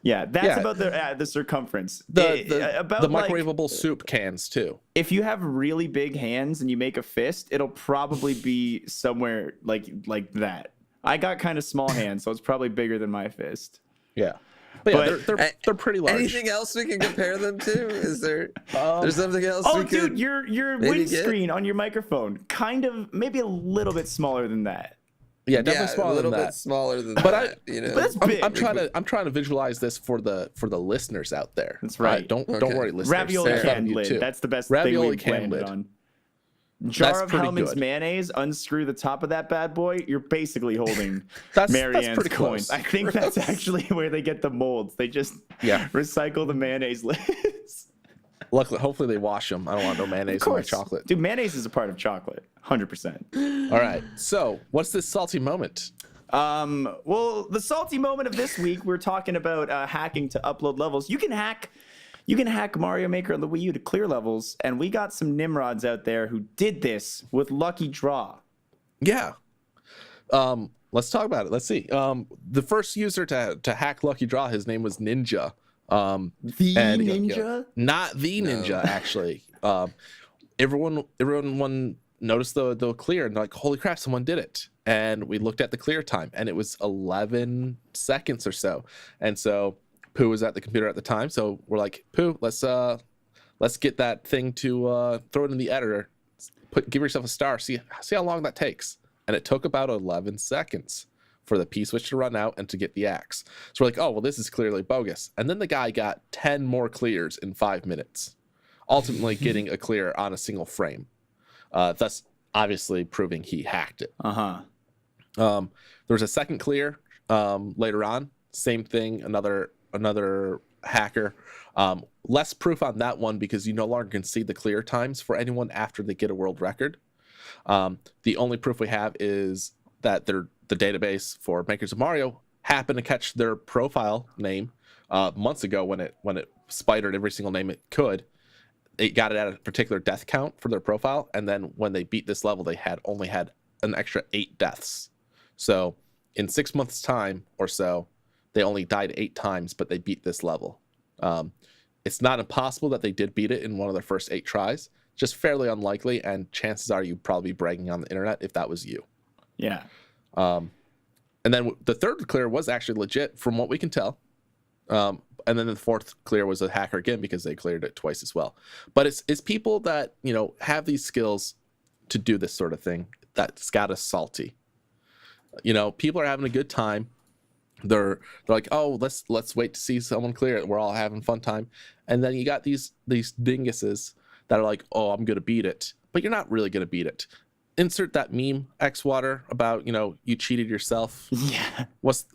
Yeah, that's Yeah. about the circumference. The About like, microwavable soup cans too. if you have really big hands and you make a fist, it'll probably be somewhere like that. I got kind of small hands, so it's probably bigger than my fist. Yeah, but yeah, But- they're pretty large. Anything else we can compare them to? Is there? There's something else? Oh, we dude, could... your maybe windscreen on your microphone, kind of, maybe a little bit smaller than that. Yeah, definitely yeah, smaller a little than bit that. smaller than But that. You know, but that's big. I'm trying to visualize this for the listeners out there. That's right. Don't Okay. worry, listeners. Ravioli They're can you lid. too. That's the best Ravioli thing we've can landed lid. on. Jar That's of pretty Hellman's good. mayonnaise. Unscrew the top of that bad boy. You're basically holding That's Marianne's pretty coins. close. I think that's actually where they get the molds. They just Yeah. recycle the mayonnaise lids. Luckily, hopefully they wash them. I don't want no mayonnaise in my chocolate. Dude, mayonnaise is a part of chocolate. 100%. All right. So, what's this salty moment? Well, the salty moment of this week, we're talking about hacking to upload levels. You can hack Mario Maker on the Wii U to clear levels, and we got some Nimrods out there who did this with Lucky Draw. Yeah. Let's talk about it. Let's see. The first user to hack Lucky Draw, his name was Ninja. The And- Ninja? Not the Ninja, actually. Everyone noticed the clear and like, holy crap, someone did it. And we looked at the clear time, and it was 11 seconds or so. And so Pooh was at the computer at the time, so we're like, Pooh, let's get that thing to throw it in the editor. Give yourself a star. See how long that takes. And it took about 11 seconds for the P-switch to run out and to get the axe. So we're like, oh, well, this is clearly bogus. And then the guy got 10 more clears in 5 minutes, ultimately getting a clear on a single frame, thus obviously proving he hacked it. Uh-huh. There was a second clear later on. Same thing, another hacker. Less proof on that one because you no longer can see the clear times for anyone after they get a world record. The only proof we have is that the database for Makers of Mario happened to catch their profile name months ago when it spidered every single name it could. they got it at a particular death count for their profile, and then when they beat this level, they only had an extra 8 deaths. So in 6 months' time or so, they only died 8 times, but they beat this level. It's not impossible that they did beat it in one of their first 8 tries, just fairly unlikely, and chances are you'd probably be bragging on the internet if that was you. Yeah. And then the third clear was actually legit from what we can tell. And then the fourth clear was a hacker again because they cleared it twice as well. But it's people that, you know, have these skills to do this sort of thing that's got us salty. You know, people are having a good time. They're like, oh, let's wait to see someone clear it. We're all having fun time. And then you got these dinguses that are like, oh, I'm gonna beat it, but you're not really gonna beat it. Insert that meme, Xwater, about, you know, you cheated yourself. Yeah. What's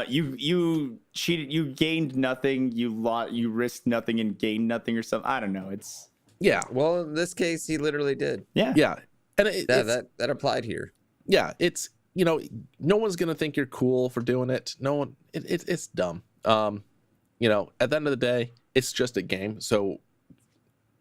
you cheated, you gained nothing, you risked nothing and gained nothing or something. I don't know. It's Well, in this case, he literally did. yeah, and That applied here. Yeah, it's, you know, no one's gonna think you're cool for doing it. No one, it's dumb. You know, at the end of the day, it's just a game, so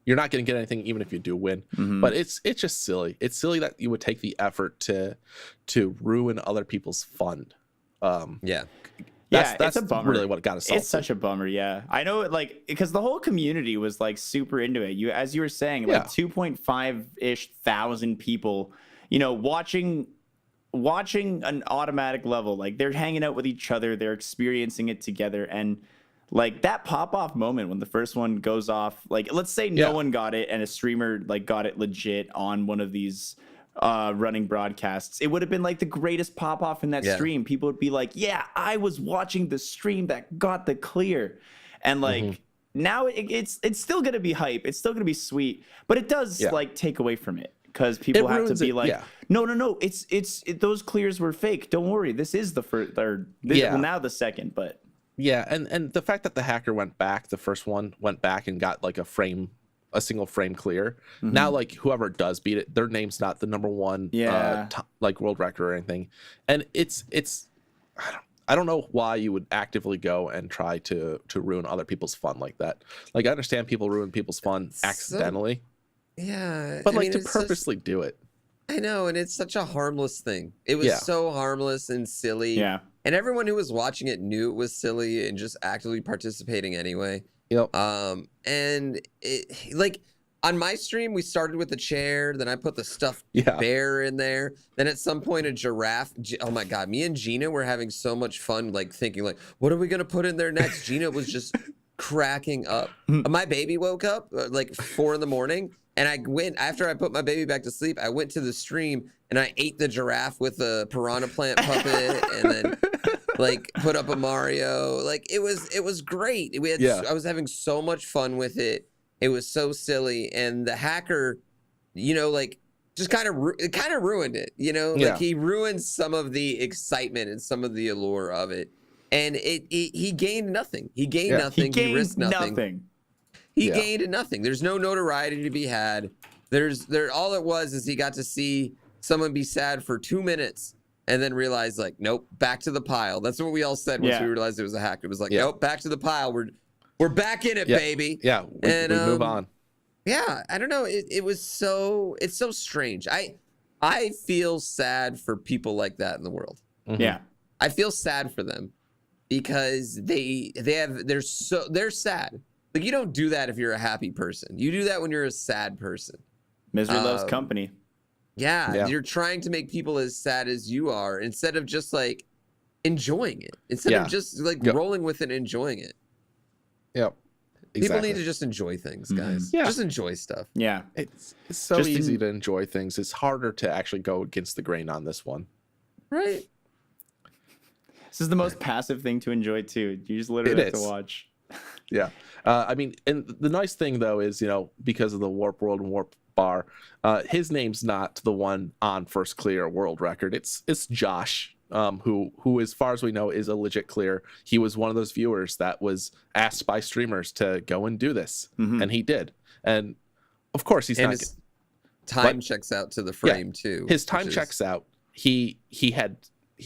you're not gonna get anything even if you do win. Mm-hmm. But it's just silly. It's silly that you would take the effort to ruin other people's fun. That's it's a bummer. really what got us. It's such a bummer. Yeah, I know. Like, because the whole community was like super into it. As you were saying, like 2.5-ish thousand people, you know, watching an automatic level. Like, they're hanging out with each other, they're experiencing it together, and like that pop off moment when the first one goes off. Like, let's say no one got it, and a streamer like got it legit on one of these running broadcasts, it would have been like the greatest pop off in that stream. People would be like, yeah, I was watching the stream that got the clear. And like now it's still gonna be hype, it's still gonna be sweet, but it does like take away from it because people have to be like, no, it's those clears were fake, don't worry, this is the first or well, now the second. But and the fact that the hacker went back, the first one went back and got like a single frame clear. Now, like, whoever does beat it, their name's not the number one like world record or anything. And it's I don't know why you would actively go and try to ruin other people's fun like that. Like, I understand people ruin people's fun accidentally. But like, to purposely do it. I know, and it's such a harmless thing. It was so harmless and silly. Yeah. And everyone who was watching it knew it was silly and just actively participating anyway. Yep. And it, like, on my stream, we started with the chair, then I put the stuffed bear in there. Then at some point, a giraffe. Oh my God, me and Gina were having so much fun, like thinking, like, what are we gonna put in there next? Gina was just cracking up. My baby woke up like 4 a.m, and I went, after I put my baby back to sleep, I went to the stream and I ate the giraffe with a piranha plant puppet, and then like put up a Mario. Like, it was great. We had I was having so much fun with it. It was so silly, and the hacker, you know, like, just kind of ruined it. You know, like, he ruined some of the excitement and some of the allure of it, and he gained nothing. He gained nothing. He risked nothing. He gained nothing. There's no notoriety to be had. All it was is he got to see someone be sad for 2 minutes and then realize, like, nope, back to the pile. That's what we all said once we realized it was a hack. It was like, nope, back to the pile. We're back in it, baby. Yeah, we move on. Yeah, I don't know. It's so strange. I feel sad for people like that in the world. Yeah, I feel sad for them because they're sad. Like, you don't do that if you're a happy person. You do that when you're a sad person. Misery loves company. Yeah, you're trying to make people as sad as you are instead of just like enjoying it. Instead of just like rolling with it and enjoying it. Yep. Exactly. People need to just enjoy things, guys. Yeah. Just enjoy stuff. Yeah. It's so easy to enjoy things. It's harder to actually go against the grain on this one. Right. This is the most passive thing to enjoy too. You just literally have to watch. Yeah. I mean, and the nice thing though is, you know, because of the Warp World and Warp Bar, his name's not the one on first clear world record. It's Josh, who as far as we know is a legit clear. He was one of those viewers that was asked by streamers to go and do this, and he did. And of course, he's not. His time checks out to the frame too. His time checks out. He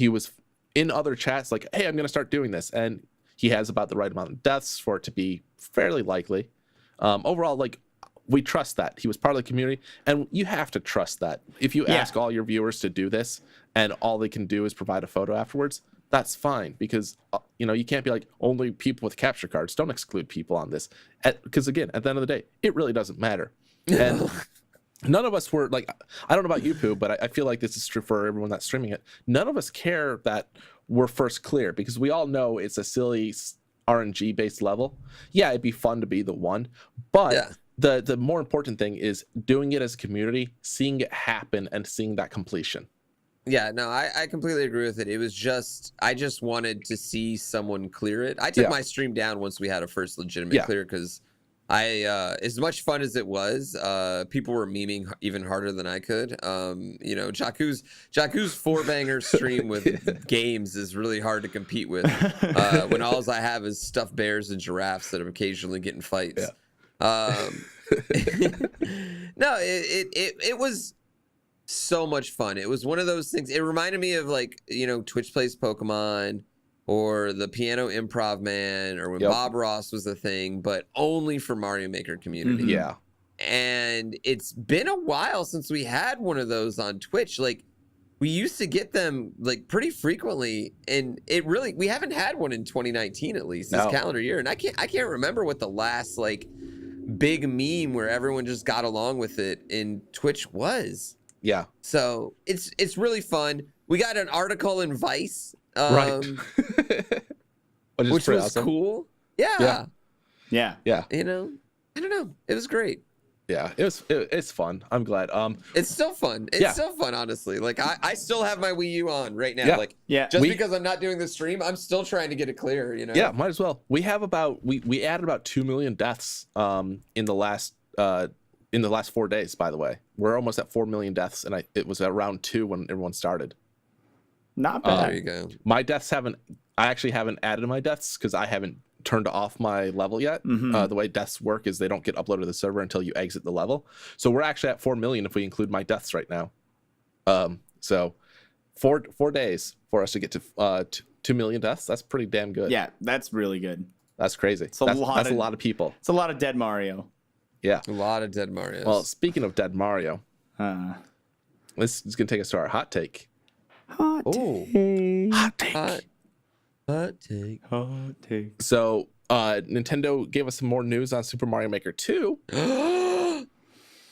was in other chats like, hey, I'm gonna start doing this, and he has about the right amount of deaths for it to be fairly likely. Overall, like, we trust that he was part of the community, and you have to trust that. If you ask all your viewers to do this and all they can do is provide a photo afterwards, that's fine, because you can't be like, only people with capture cards. Don't exclude people on this, because again, at the end of the day, it really doesn't matter. And none of us were like, I don't know about you, Pooh, but I feel like this is true for everyone that's streaming it. None of us care that we're first clear, because we all know it's a silly RNG based level. Yeah, it'd be fun to be the one, but the more important thing is doing it as a community, seeing it happen, and seeing that completion. Yeah, no, I completely agree with it. It was just, I just wanted to see someone clear it. I took my stream down once we had a first legitimate clear, because as much fun as it was, people were memeing even harder than I could. Jakku's 4-banger stream with games is really hard to compete with when all I have is stuffed bears and giraffes that are occasionally getting fights. No, it was so much fun. It was one of those things. It reminded me of, like, Twitch Plays Pokemon, or the Piano Improv Man, or when Bob Ross was a thing, but only for Mario Maker community. Yeah. And it's been a while since we had one of those on Twitch. Like, we used to get them like pretty frequently, and we haven't had one in 2019, at least this calendar year. And I can't remember what the last like big meme where everyone just got along with it in Twitch was. Yeah. So it's really fun. We got an article in Vice. Right. which was awesome. Cool. Yeah. Yeah. I don't know. It was great. Yeah, it's fun. I'm glad. It's still fun. It's still fun, honestly. Like, I still have my Wii U on right now. Just because I'm not doing the stream, I'm still trying to get it clear, Yeah, might as well. We have we added about 2 million deaths in the last 4 days, by the way. We're almost at 4 million deaths, and it was around 2 when everyone started. Not bad. There you go. My deaths I actually haven't added my deaths because I haven't turned off my level yet. The way deaths work is they don't get uploaded to the server until you exit the level. So we're actually at 4 million if we include my deaths right now. So 4 days for us to get to 2 million deaths. That's pretty damn good. Yeah, that's really good. That's crazy. That's a lot of people. It's a lot of dead Mario. Yeah, a lot of dead Marios. Well, speaking of dead Mario, this is gonna take us to our hot take. Hot take. So, Nintendo gave us some more news on Super Mario Maker 2.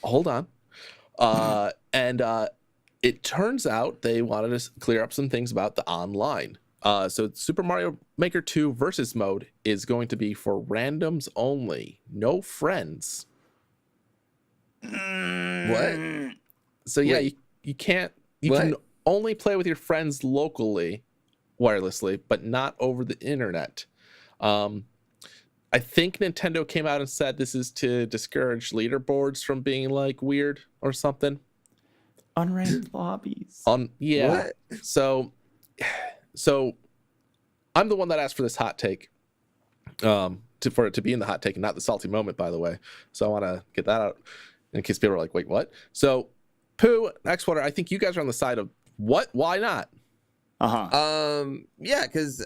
Hold on. And it turns out they wanted to clear up some things about the online. So Super Mario Maker 2 versus mode is going to be for randoms only, no friends. What? So yeah, you can't. You can only play with your friends locally, wirelessly, but not over the internet. I think Nintendo came out and said this is to discourage leaderboards from being like weird or something. Unranked lobbies. Yeah. What? So I'm the one that asked for this hot take. For it to be in the hot take and not the salty moment, by the way. So I want to get that out in case people are like, wait, what? So Pooh, Xwater, I think you guys are on the side of what? Why not? Yeah, because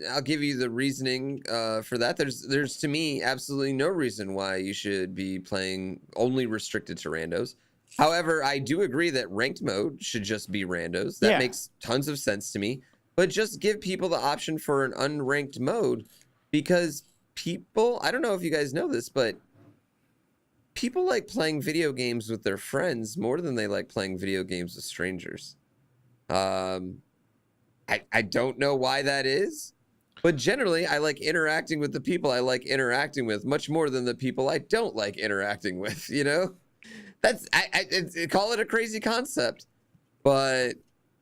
I'll give you the reasoning for that. There's to me absolutely no reason why you should be playing only restricted to randos. However, I do agree that ranked mode should just be randos. That makes tons of sense to me. But just give people the option for an unranked mode, because people, I don't know if you guys know this, but people like playing video games with their friends more than they like playing video games with strangers. I don't know why that is, but generally I like interacting with the people I like interacting with much more than the people I don't like interacting with, That's call it a crazy concept, but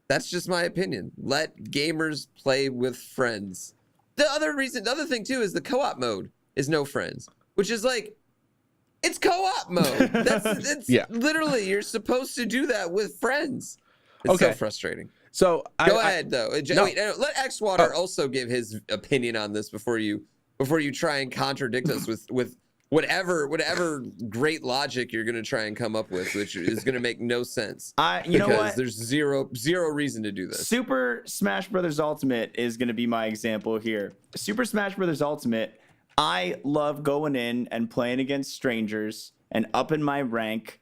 that's just my opinion. Let gamers play with friends. The other thing too is the co-op mode is no friends, which is like, it's co-op mode. It's literally, you're supposed to do that with friends. It's so frustrating. So go ahead though. Wait, let Xwater also give his opinion on this before you try and contradict us with whatever great logic you're going to try and come up with, which is going to make no sense. You know what? There's zero reason to do this. Super Smash Bros. Ultimate is going to be my example here. Super Smash Bros. Ultimate, I love going in and playing against strangers and upping my rank.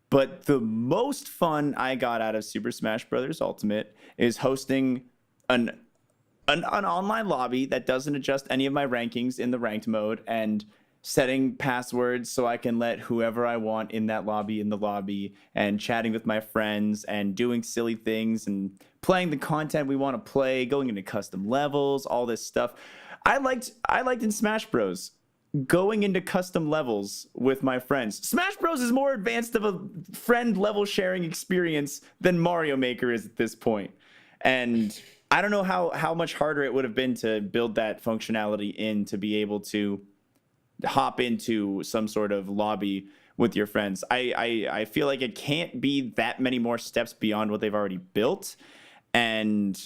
But the most fun I got out of Super Smash Bros. Ultimate is hosting an online lobby that doesn't adjust any of my rankings in the ranked mode and setting passwords so I can let whoever I want in that lobby in the lobby and chatting with my friends and doing silly things and playing the content we want to play, going into custom levels, all this stuff. I liked in Smash Bros. Going into custom levels with my friends. Smash Bros is more advanced of a friend level sharing experience than Mario Maker is at this point. And I don't know how much harder it would have been to build that functionality in to be able to hop into some sort of lobby with your friends. I feel like it can't be that many more steps beyond what they've already built. And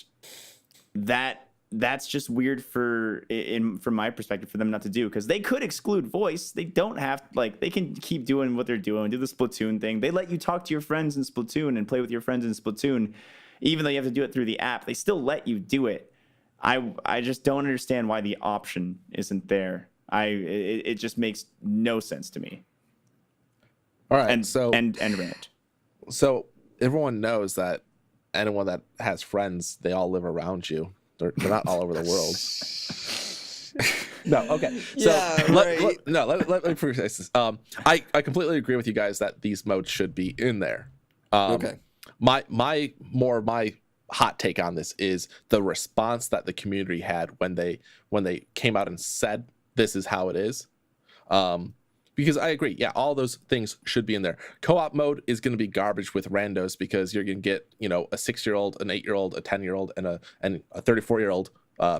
that's just weird from my perspective for them not to do, because they could exclude voice. They don't have they can keep doing what they're doing, do the Splatoon thing. They let you talk to your friends in Splatoon and play with your friends in Splatoon, even though you have to do it through the app. They still let you do it. I just don't understand why the option isn't there. It just makes no sense to me. All right, and rant. So everyone knows that anyone that has friends, they all live around you. They're not all over the world. No, okay. So Yeah, right. let me preface this. I completely agree with you guys that these modes should be in there. Okay. My hot take on this is the response that the community had when they came out and said this is how it is. Because I agree, yeah, all those things should be in there. Co-op mode is going to be garbage with randos because you're going to get, a 6-year-old, an 8-year-old, a 10-year-old, and a 34-year-old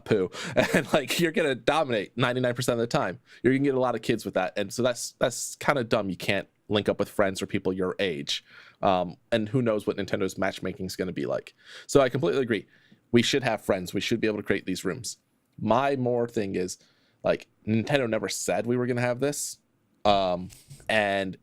poo, and you're going to dominate 99% of the time. You're going to get a lot of kids with that, and so that's kind of dumb. You can't link up with friends or people your age, and who knows what Nintendo's matchmaking is going to be like. So I completely agree. We should have friends. We should be able to create these rooms. My more thing is, Nintendo never said we were going to have this. And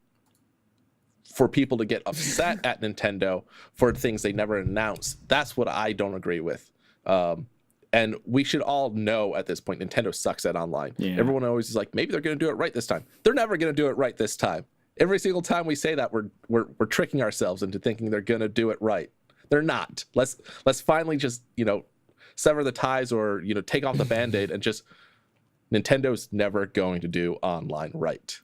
for people to get upset at Nintendo for things they never announced, that's what I don't agree with. And we should all know at this point, Nintendo sucks at online. Yeah. Everyone always is like, maybe they're going to do it right this time. They're never going to do it right this time. Every single time we say that, we're tricking ourselves into thinking they're going to do it right. They're not. Let's finally just, sever the ties or, take off the Band-Aid and just, Nintendo's never going to do online right.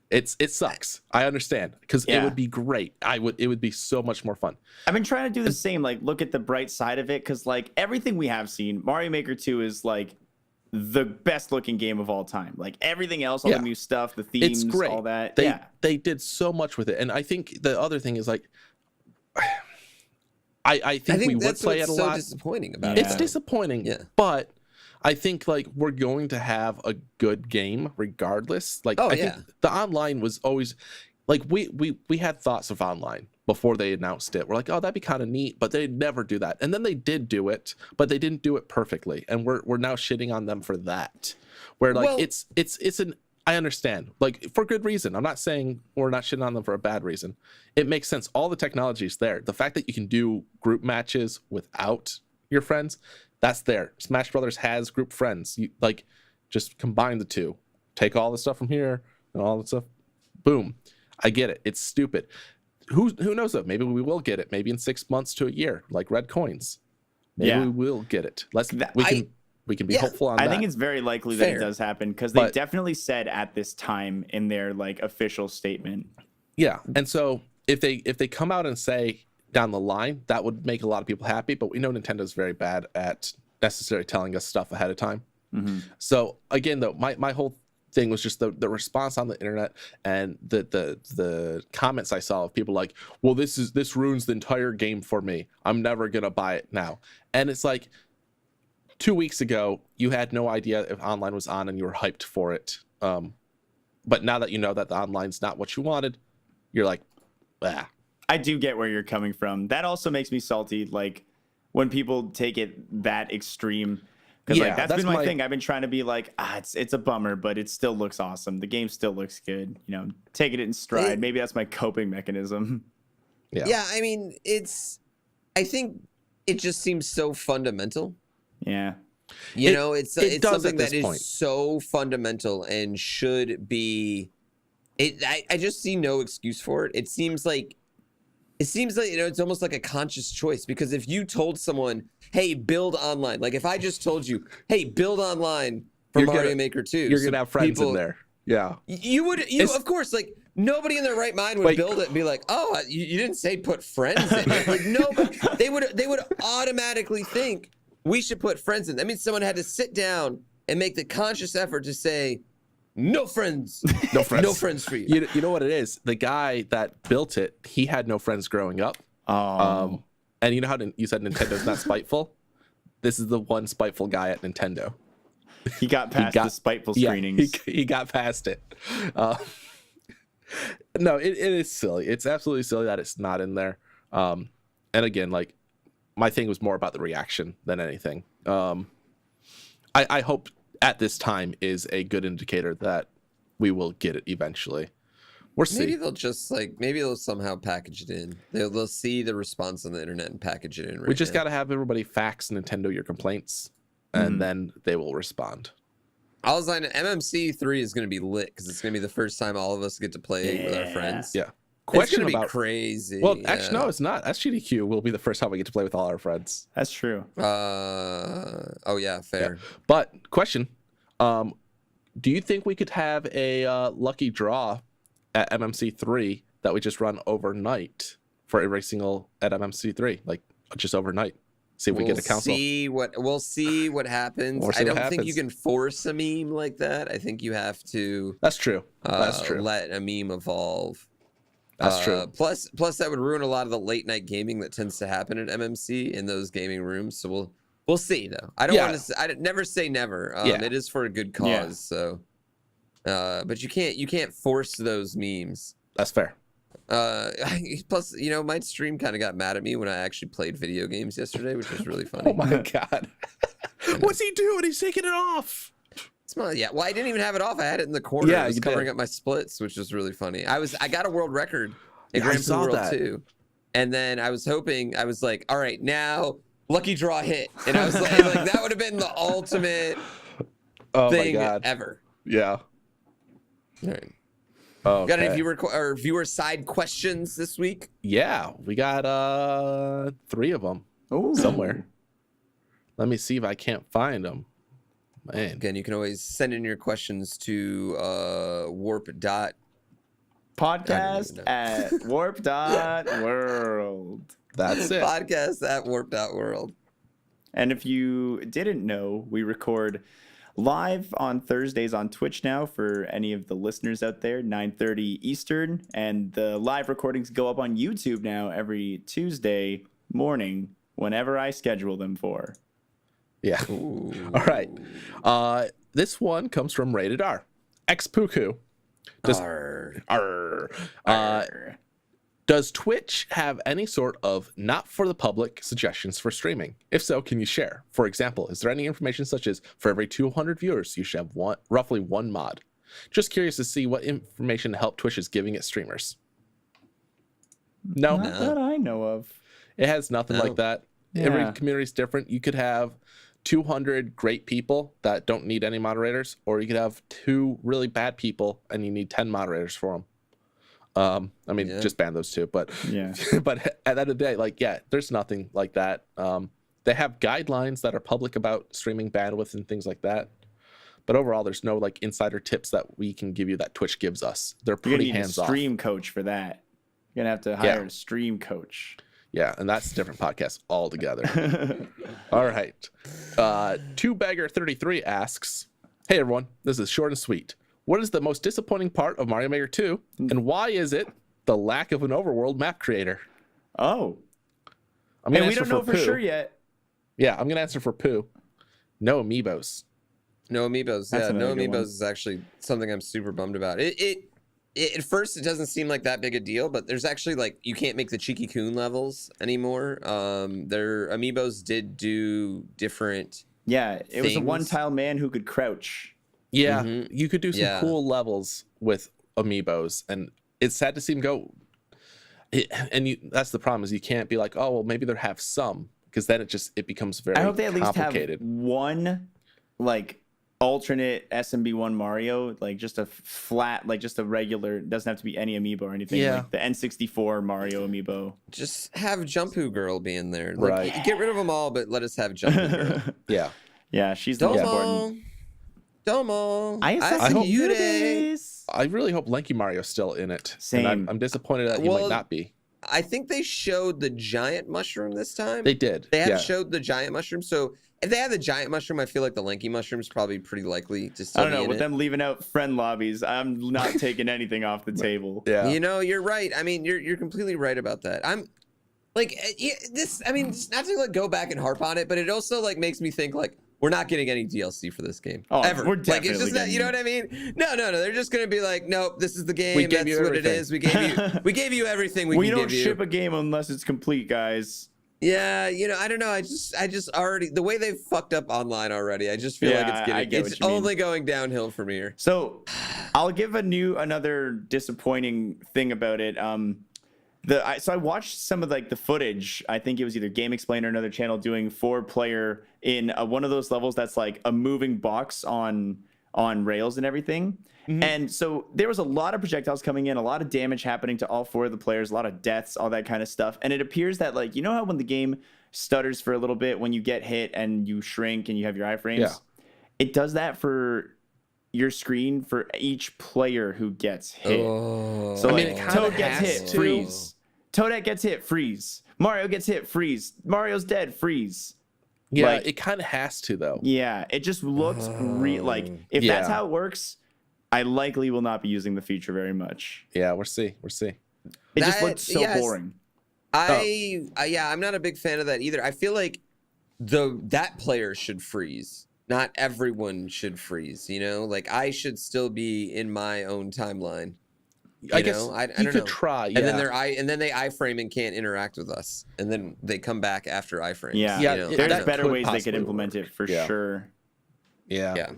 It sucks. I understand, because it would be great. It would be so much more fun. I've been trying to do the same, look at the bright side of it, because everything we have seen, Mario Maker 2 is the best looking game of all time. Everything else, all the new stuff, the themes, it's great. All that. They did so much with it, and I think the other thing is I think we would play it a lot. Disappointing about it. It's disappointing, but I think we're going to have a good game regardless. I think the online was always we had thoughts of online before they announced it. We're like, oh, that'd be kind of neat, but they'd never do that. And then they did do it, but they didn't do it perfectly. And we're now shitting on them for that. Where I understand, for good reason. I'm not saying we're not shitting on them for a bad reason. It makes sense. All the technology is there. The fact that you can do group matches without your friends, that's there. Smash Brothers has group friends. You just combine the two. Take all the stuff from here and all the stuff. Boom. I get it. It's stupid. Who knows though? Maybe we will get it. Maybe in 6 months to a year, like red coins. Maybe we will get it. We can be hopeful on that. I think it's very likely that it does happen, because they definitely said at this time in their official statement. Yeah, and so if they come out and say down the line, that would make a lot of people happy, but we know Nintendo's very bad at necessarily telling us stuff ahead of time. Mm-hmm. So again, though, my whole thing was just the response on the internet and the comments I saw of people like, well, this ruins the entire game for me. I'm never gonna buy it now. And it's 2 weeks ago, you had no idea if online was on and you were hyped for it. But now that you know that the online's not what you wanted, you're like, ah. I do get where you're coming from. That also makes me salty, when people take it that extreme. Because that's been my thing. I've been trying to be it's a bummer, but it still looks awesome. The game still looks good. Taking it in stride. Maybe that's my coping mechanism. Yeah, I mean, I think it just seems so fundamental. Yeah. You know, it's does something at this that is point. so fundamental and should be. I just see no excuse for it. It seems like you know, it's almost like a conscious choice, because if you told someone, "Hey, build online," like if I just told you, "Hey, build online for Mario Maker 2," you're gonna have friends in there. Yeah, you would, of course, like nobody in their right mind would build it and be like, "Oh, you didn't say put friends in it." Like no, they would automatically think we should put friends in. That means someone had to sit down and make the conscious effort to say, "No friends, no friends, no friends for you." You know what it is? The guy that built it, he had no friends growing up. Oh. And you know how you said Nintendo's not spiteful? This is the one spiteful guy at Nintendo. He got past the spiteful screenings. He got past it. No, it is silly. It's absolutely silly that it's not in there. And again, like, my thing was more about the reaction than anything. I hope at this time is a good indicator that we will get it eventually. We'll see. Maybe they'll just maybe they'll somehow package it in. They'll see the response on the internet and package it in. We just got to have everybody fax Nintendo your complaints, and then they will respond. All I know, MMC 3 is going to be lit because it's going to be the first time all of us get to play with our friends. Yeah. It's going to be crazy. Well, actually, no, it's not. SGDQ will be the first time we get to play with all our friends. That's true. Oh, yeah, fair. Yeah. But, question. Do you think we could have a lucky draw at MMC3 that we just run overnight for every single at MMC3? Like, just overnight? See if we get a council. We'll see what happens. I don't think you can force a meme like that. I think you have to. That's true. That's true. Let a meme evolve. That's true. Plus that would ruin a lot of the late night gaming that tends to happen at MMC in those gaming rooms. So we'll see though. I don't want to. I never say never. It is for a good cause. So, but you can't force those memes. That's fair. Plus, you know, my stream kind of got mad at me when I actually played video games yesterday, which was really funny. Oh my god. What's he doing? He's taking it off. Well, I didn't even have it off. I had it in the corner. Yeah, I was covering up my splits, which was really funny. I got a world record in I Grand saw Prix World that. 2. And then I was like, all right, now lucky draw hit. And I was like that would have been the ultimate thing ever. Yeah. All right. Okay. Got any viewer side questions this week? Yeah, we got 3 of them somewhere. Let me see if I can't find them. Man. Again, you can always send in your questions to warp. Podcast at warp.world. That's it. Podcast at warp.world. And if you didn't know, we record live on Thursdays on Twitch now for any of the listeners out there, 9:30 Eastern. And the live recordings go up on YouTube now every Tuesday morning whenever I schedule them for. Yeah. Ooh. All right. This one comes from Rated R. Xpuku. Does Twitch have any sort of not for the public suggestions for streaming? If so, can you share? For example, is there any information such as for every 200 viewers, you should have roughly one mod? Just curious to see what information help Twitch is giving its streamers. No. Not that I know of. It has nothing like that. Yeah. Every community is different. You could have 200 great people that don't need any moderators, or you could have 2 really bad people and you need 10 moderators for them. I mean, just ban those 2, but but at the end of the day, there's nothing like that. They have guidelines that are public about streaming bandwidth and things like that. But overall, there's no insider tips that we can give you that Twitch gives us. They're pretty hands off. A stream coach for that. You're gonna have to hire a stream coach. Yeah, and that's a different podcast altogether. All right. 2Bagger33 asks, hey, everyone. This is short and sweet. What is the most disappointing part of Mario Maker 2, and why is it the lack of an overworld map creator? Oh. We don't know for sure yet. Yeah, I'm going to answer for Pooh. No amiibos. No amiibos. That's no another good one. amiibos is actually something I'm super bummed about. It at first, it doesn't seem like that big a deal, but there's actually you can't make the Cheeky Coon levels anymore. Their amiibos did do different it was a one-tile man who could crouch. Yeah, you could do some cool levels with amiibos, and it's sad to see them go. That's the problem, is you can't be like, oh, well, maybe they have some, because then it becomes very I hope they at least have complicated. one like alternate SMB1 Mario, like just a flat, like just a regular, doesn't have to be any amiibo or anything. Yeah. Like the N64 Mario amiibo. Just have Jumpu Girl be in there. Like, Right. get rid of them all, but let us have Jumpu Girl. Yeah. Yeah, she's the most important. Domo. I hope you days. I really hope Lanky Mario's still in it. Same. And I'm disappointed that he might not be. I think they showed the giant mushroom this time. They did. They haven't showed the giant mushroom. So if they had the giant mushroom, I feel like the Lanky mushroom's probably pretty likely to still I don't know. be in With it. them leaving out friend lobbies, I'm not taking anything off the table. Yeah. You know, you're right. I mean, you're completely right about that. I'm like this. I mean, not to like go back and harp on it, but it also like makes me think like we're not getting any DLC for this game ever. We're Like it's just definitely that, you know what I mean? No. They're just gonna be like, nope, this is the game. That's what it is. We gave you everything we can don't give you. ship a game unless it's complete, guys. Yeah, you know, I don't know. I just already the way they've fucked up online already. I just feel like I get it's what you mean. only going downhill from here. So I'll give another disappointing thing about it. So I watched some of like the footage. I think it was either Game Explain or another channel doing 4-player in one of those levels that's like a moving box on rails and everything. Mm-hmm. And so there was a lot of projectiles coming in, a lot of damage happening to all 4 of the players, a lot of deaths, all that kind of stuff. And it appears that like, you know how when the game stutters for a little bit when you get hit and you shrink and you have your iframes? Yeah. It does that for your screen for each player who gets hit. Oh. So like it Toad gets hit, freeze. Toadette gets hit, freeze. Mario gets hit, freeze. Mario's dead, freeze. Yeah, like, it kind of has to though. Yeah, it just looks like if that's how it works, I likely will not be using the feature very much. Yeah, we'll see. It just looks so boring. I'm not a big fan of that either. I feel like that player should freeze. Not everyone should freeze, you know? Like I should still be in my own timeline. I guess I you don't could know. try, yeah. And then they iframe and can't interact with us, and then they come back after iframes. Yeah, you know? there's better could ways they could possibly implement work. it for sure. Yeah.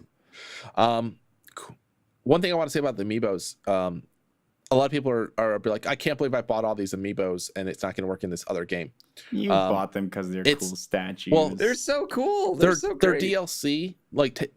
One thing I want to say about the amiibos, a lot of people are like, I can't believe I bought all these amiibos and it's not going to work in this other game. You bought them because they're cool statues. Well, they're so cool. They're so great. They're DLC. Like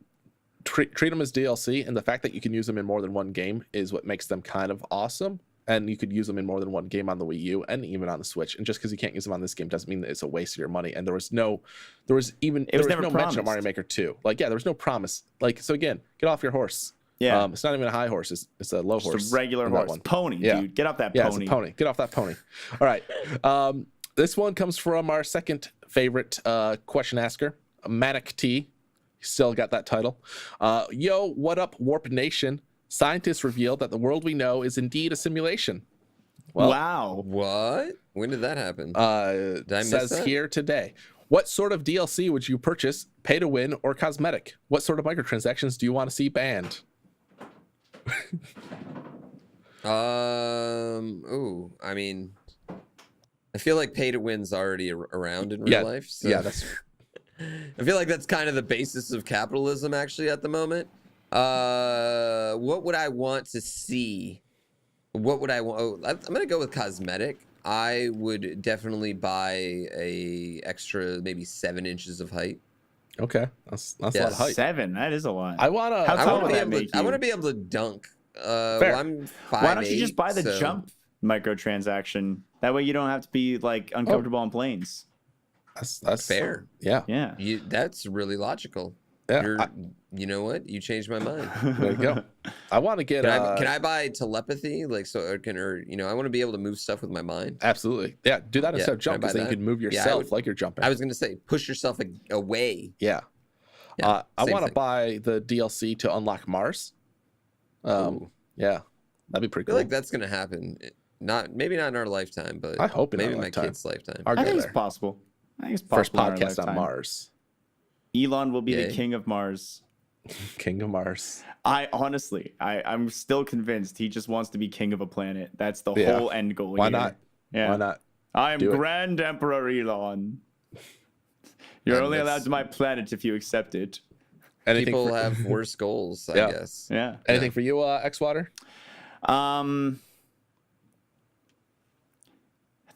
treat them as DLC, and the fact that you can use them in more than one game is what makes them kind of awesome. And you could use them in more than one game on the Wii U and even on the Switch. And just because you can't use them on this game doesn't mean that it's a waste of your money. And there was no mention of Mario Maker 2. Like, yeah, there was no promise. Like, so again, get off your horse. Yeah, it's not even a high horse. It's a low horse. Just a regular horse. Pony, dude. Get off that pony. Yeah, it's a pony. Get off that pony. All right. This one comes from our second favorite question asker, Manic T. Still got that title. Yo, what up, Warp Nation? Scientists revealed that the world we know is indeed a simulation. Well, wow. What? When did that happen? Did I miss says that? Here today. What sort of DLC would you purchase, pay to win, or cosmetic? What sort of microtransactions do you want to see banned? I mean, I feel like pay to win's already around in real life. So. Yeah, that's. I feel like that's kind of the basis of capitalism, actually, at the moment. What would I want to see? What would I want? Oh, I'm gonna go with cosmetic. I would definitely buy a extra maybe 7 inches of height. Okay, that's a lot of height. 7, that is a lot. I want to be able to dunk. Well, I'm 5'8", why don't you just buy the jump microtransaction? That way you don't have to be like uncomfortable on planes. That's fair. Yeah. That's really logical. Yeah. You know what? You changed my mind. There you go. I want to get. Can I buy telepathy? Like I want to be able to move stuff with my mind. Absolutely. Yeah. Do that instead of jump, because then you can move yourself like you're jumping. I was gonna say push yourself away. Yeah. I want to buy the DLC to unlock Mars. Yeah, that'd be pretty cool. I feel like that's gonna happen. Maybe not in our lifetime, but I hope maybe my kid's lifetime. I think it's possible. First podcast on Mars. Elon will be the king of Mars. King of Mars. I'm still convinced he just wants to be king of a planet. That's the whole end goal. Why not? Yeah. Why not? I'm Grand Emperor Elon. You're only allowed to my planet if you accept it. People have worse goals, I guess. Yeah. Anything for you, X-Water? I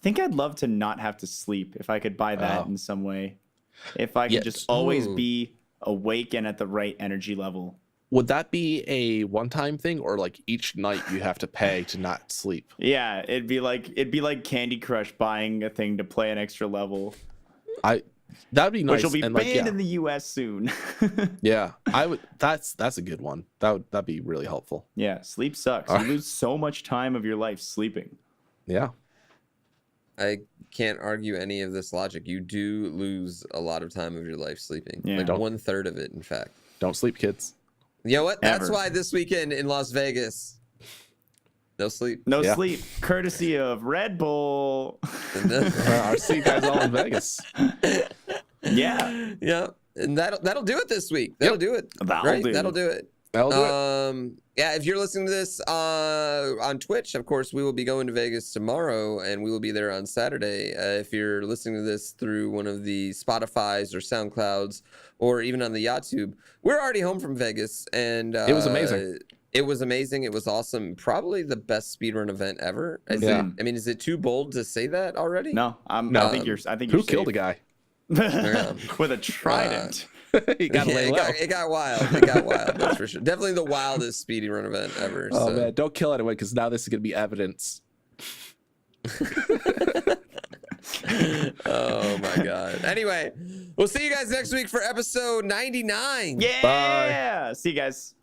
think I'd love to not have to sleep if I could buy that in some way. If I could Yes. just always be awake and at the right energy level. Would that be a one-time thing, or like each night you have to pay to not sleep? Yeah, it'd be like Candy Crush buying a thing to play an extra level, That'd be nice. which will be and banned like, yeah. in the U.S. soon. Yeah, I would. That's a good one. That'd be really helpful. Yeah, sleep sucks. You lose so much time of your life sleeping. Yeah. I can't argue any of this logic. You do lose a lot of time of your life sleeping. Yeah. Like 1/3 of it, in fact. Don't sleep, kids. You know what? That's Ever. why this weekend in Las Vegas, no sleep. No Yeah. sleep, courtesy of Red Bull. Our see you guys all in Vegas. Yeah, Yeah, and that'll do it this week. That'll do it. That'll do. That'll do it. That'll do it. Yeah, if you're listening to this on Twitch, of course, we will be going to Vegas tomorrow, and we will be there on Saturday. If you're listening to this through one of the Spotify's or SoundClouds, or even on the YouTube, we're already home from Vegas, and It was amazing. It was amazing. It was awesome. Probably the best speedrun event ever. Is it too bold to say that already? No, I think you're. I think Who you're killed a safe. guy? With a trident. He got Yeah, away well. it got wild. It got wild. That's for sure. Definitely the wildest speedy run event ever. Oh so. man, don't kill anyone, because now this is gonna be evidence. Oh my god. Anyway, we'll see you guys next week for episode 99. Yeah. See you guys.